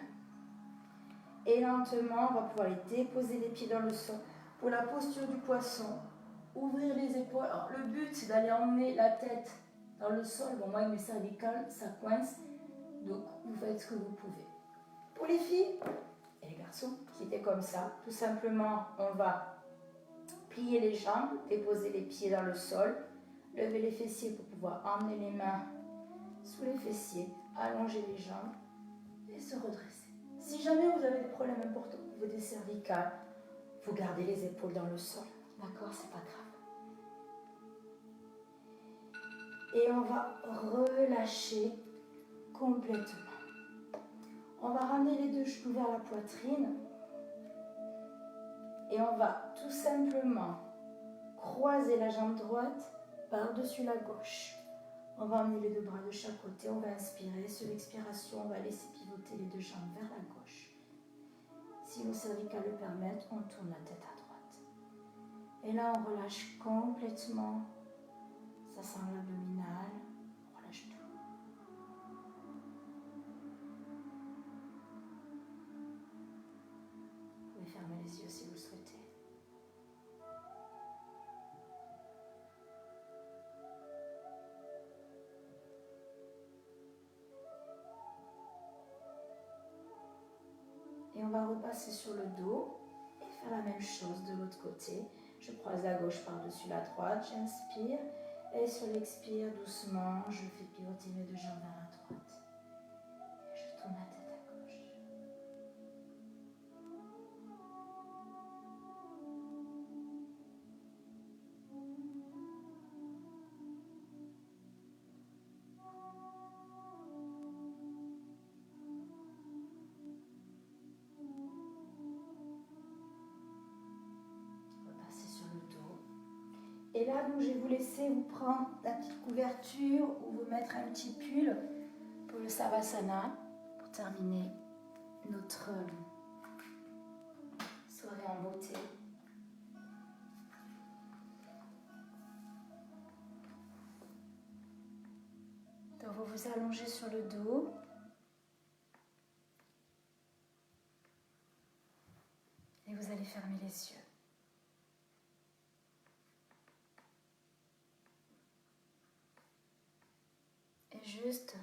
Et lentement, on va pouvoir les déposer les pieds dans le sol. Pour la posture du poisson, ouvrir les épaules. Alors, le but, c'est d'aller emmener la tête dans le sol. Bon, moi, avec mes cervicales, ça coince. Donc, vous faites ce que vous pouvez. Pour les filles et les garçons qui étaient comme ça, tout simplement, on va plier les jambes, déposer les pieds dans le sol, lever les fessiers pour pouvoir emmener les mains sous les fessiers, allonger les jambes et se redresser. Si jamais vous avez des problèmes importants au niveau des cervicales, vous gardez les épaules dans le sol. D'accord, c'est pas grave. Et on va relâcher complètement. On va ramener les deux genoux vers la poitrine. Et on va tout simplement croiser la jambe droite par-dessus la gauche. On va emmener les deux bras de chaque côté. On va inspirer. Sur l'expiration, on va laisser pivoter les deux jambes vers la gauche. Si nos cervicales le permettent, on tourne la tête à droite. Et là, on relâche complètement. Ça sent l'abdominal. On relâche tout. Vous pouvez fermer les yeux si vous le souhaitez. Et on va repasser sur le dos et faire la même chose de l'autre côté. Je croise la gauche par-dessus la droite, j'inspire. Et sur l'expire, doucement, je fais pivoter mes deux jambes vers la droite. Et je tourne la tête à gauche. Et là, donc, je vais vous laisser vous prendre la petite couverture ou vous mettre un petit pull pour le Savasana pour terminer notre soirée en beauté. Donc, vous vous allongez sur le dos. Et vous allez fermer les yeux. Et juste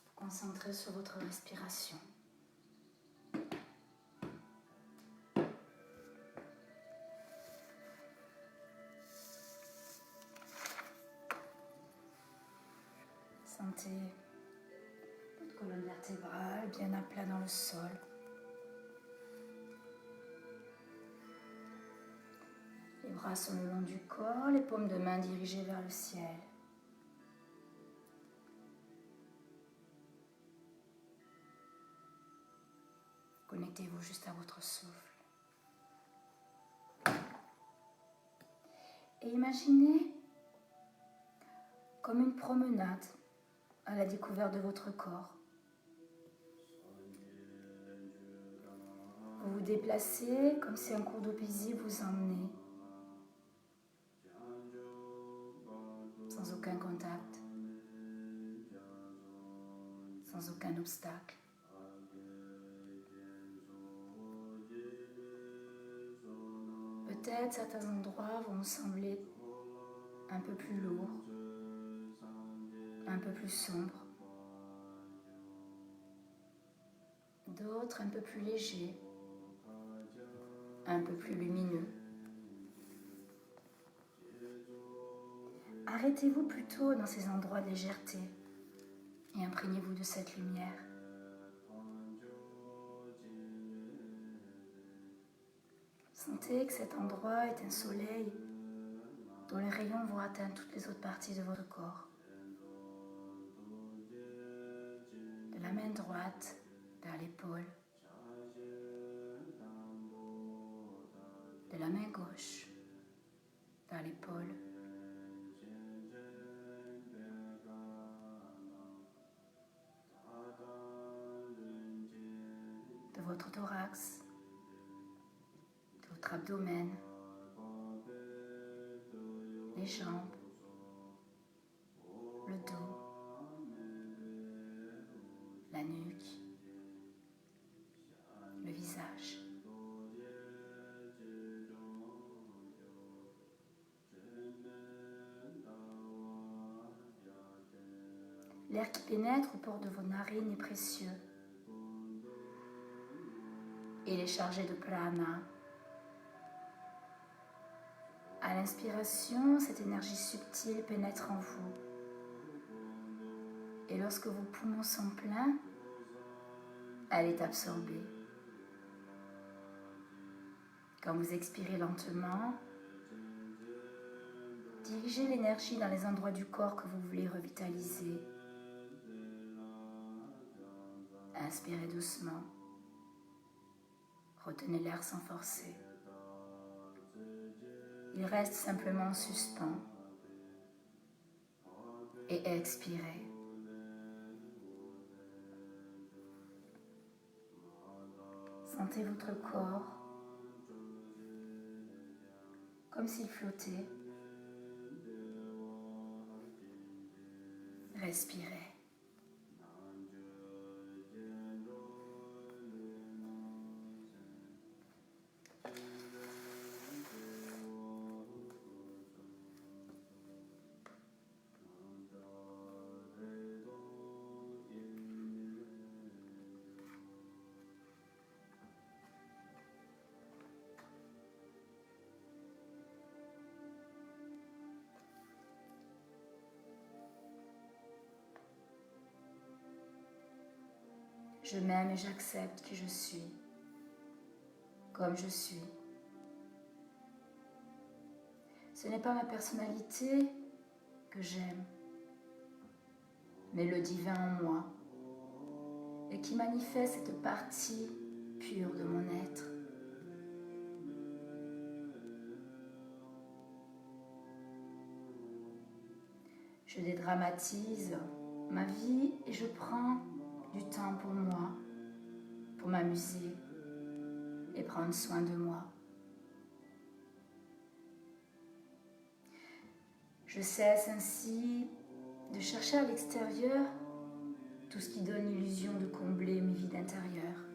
vous concentrer sur votre respiration. Sentez votre colonne vertébrale bien à plat dans le sol. Les bras sont le long du corps, les paumes de main dirigées vers le ciel. Connectez-vous juste à votre souffle. Et imaginez comme une promenade à la découverte de votre corps. Vous vous déplacez comme si un cours d'eau paisible vous emmenait. Sans aucun contact. Sans aucun obstacle. Peut-être certains endroits vont vous sembler un peu plus lourds, un peu plus sombres. d'autres un peu plus légers, un peu plus lumineux. Arrêtez-vous plutôt dans ces endroits de légèreté et imprégnez-vous de cette lumière. Sentez que cet endroit est un soleil dont les rayons vont atteindre toutes les autres parties de votre corps. De la main droite vers l'épaule, de la main gauche vers l'épaule, de votre thorax, de votre abdomen, les jambes, le dos, la nuque, le visage. L'air qui pénètre au port de vos narines est précieux. Il est chargé de prana. À l'inspiration, cette énergie subtile pénètre en vous. Et lorsque vos poumons sont pleins, elle est absorbée. Quand vous expirez lentement, dirigez l'énergie dans les endroits du corps que vous voulez revitaliser. Inspirez doucement. Retenez l'air sans forcer. Il reste simplement en suspens. Et expirez. Sentez votre corps comme s'il flottait. Respirez. Je m'aime et j'accepte qui je suis, comme je suis. Ce n'est pas ma personnalité que j'aime, mais le divin en moi, et qui manifeste cette partie pure de mon être. Je dédramatise ma vie et je prends du temps pour moi, pour m'amuser et prendre soin de moi. Je cesse ainsi de chercher à l'extérieur tout ce qui donne l'illusion de combler mes vides intérieures.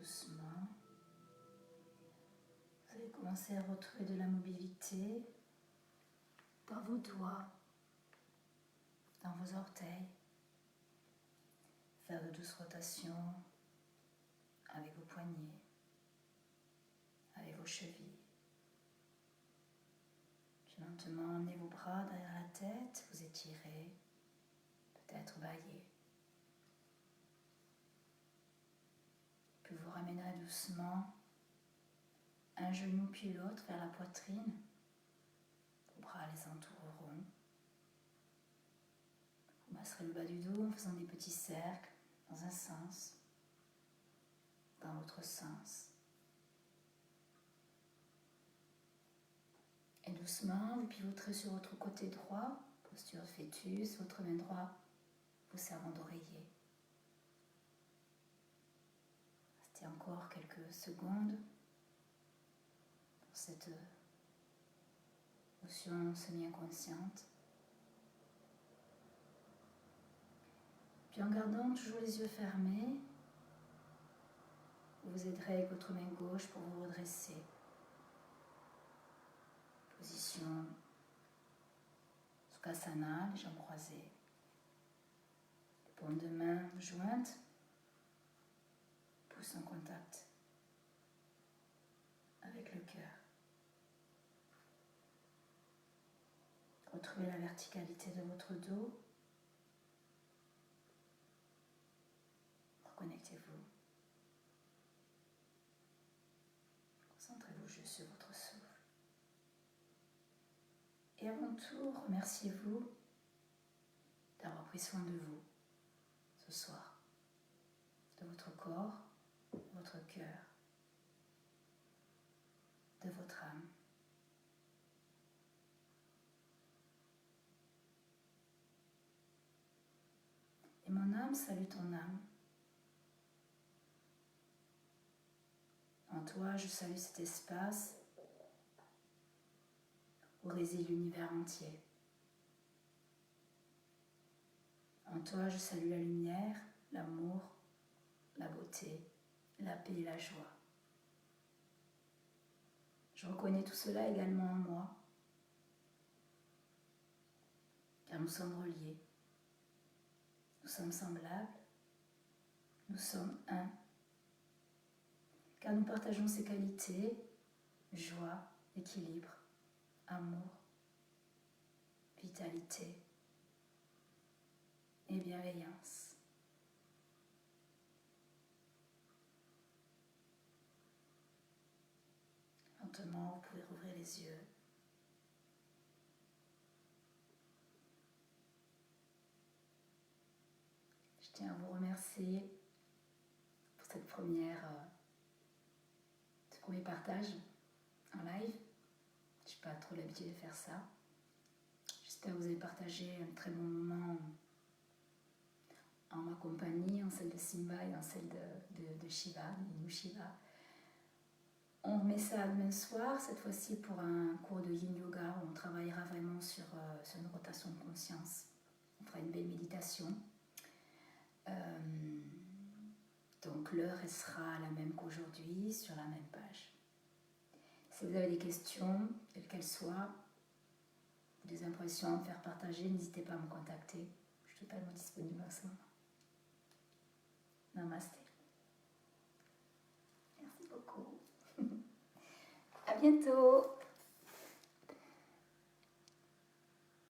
doucement. Vous allez commencer à retrouver de la mobilité dans vos doigts, dans vos orteils. Faire de douces rotations avec vos poignets, avec vos chevilles. Puis lentement, emmenez vos bras derrière la tête, vous étirez, peut-être bailler. Puis vous ramènerez doucement un genou puis l'autre vers la poitrine. Vos bras les entoureront. Vous masserez le bas du dos en faisant des petits cercles dans un sens, dans l'autre sens. Et doucement, vous pivoterez sur votre côté droit, posture de fœtus, votre main droite vous servant d'oreiller. Restez encore quelques secondes dans cette motion semi-inconsciente. Puis en gardant toujours les yeux fermés, vous vous aiderez avec votre main gauche pour vous redresser. Position Sukhasana, les jambes croisées. Les paumes de main jointes, pouces en contact avec le cœur. Retrouvez la verticalité de votre dos. Reconnectez-vous. Concentrez-vous juste sur votre souffle. Et avant tout, remerciez-vous d'avoir pris soin de vous ce soir, de votre corps, de votre cœur, de votre âme. Et mon âme salue ton âme. En toi, je salue cet espace où réside l'univers entier. En toi, je salue la lumière, l'amour, la beauté, la paix et la joie. Je reconnais tout cela également en moi, car nous sommes reliés, nous sommes semblables, nous sommes un, car nous partageons ces qualités, joie, équilibre, amour, vitalité et bienveillance. Lentement, vous pouvez rouvrir les yeux. Je tiens à vous remercier pour ce premier partage en live. Je n'ai pas trop l'habitude de faire ça. J'espère que vous avez partagé un très bon moment en ma compagnie, en celle de Simba et en celle de Shiva, Inu Shiva. On remet ça demain soir, cette fois-ci pour un cours de Yin Yoga où on travaillera vraiment sur une rotation de conscience. On fera une belle méditation. Donc l'heure elle sera la même qu'aujourd'hui, sur la même page. Si vous avez des questions, quelles qu'elles soient, ou des impressions à me faire partager, n'hésitez pas à me contacter. Je suis totalement disponible à ce moment. Namasté. Merci beaucoup. À bientôt.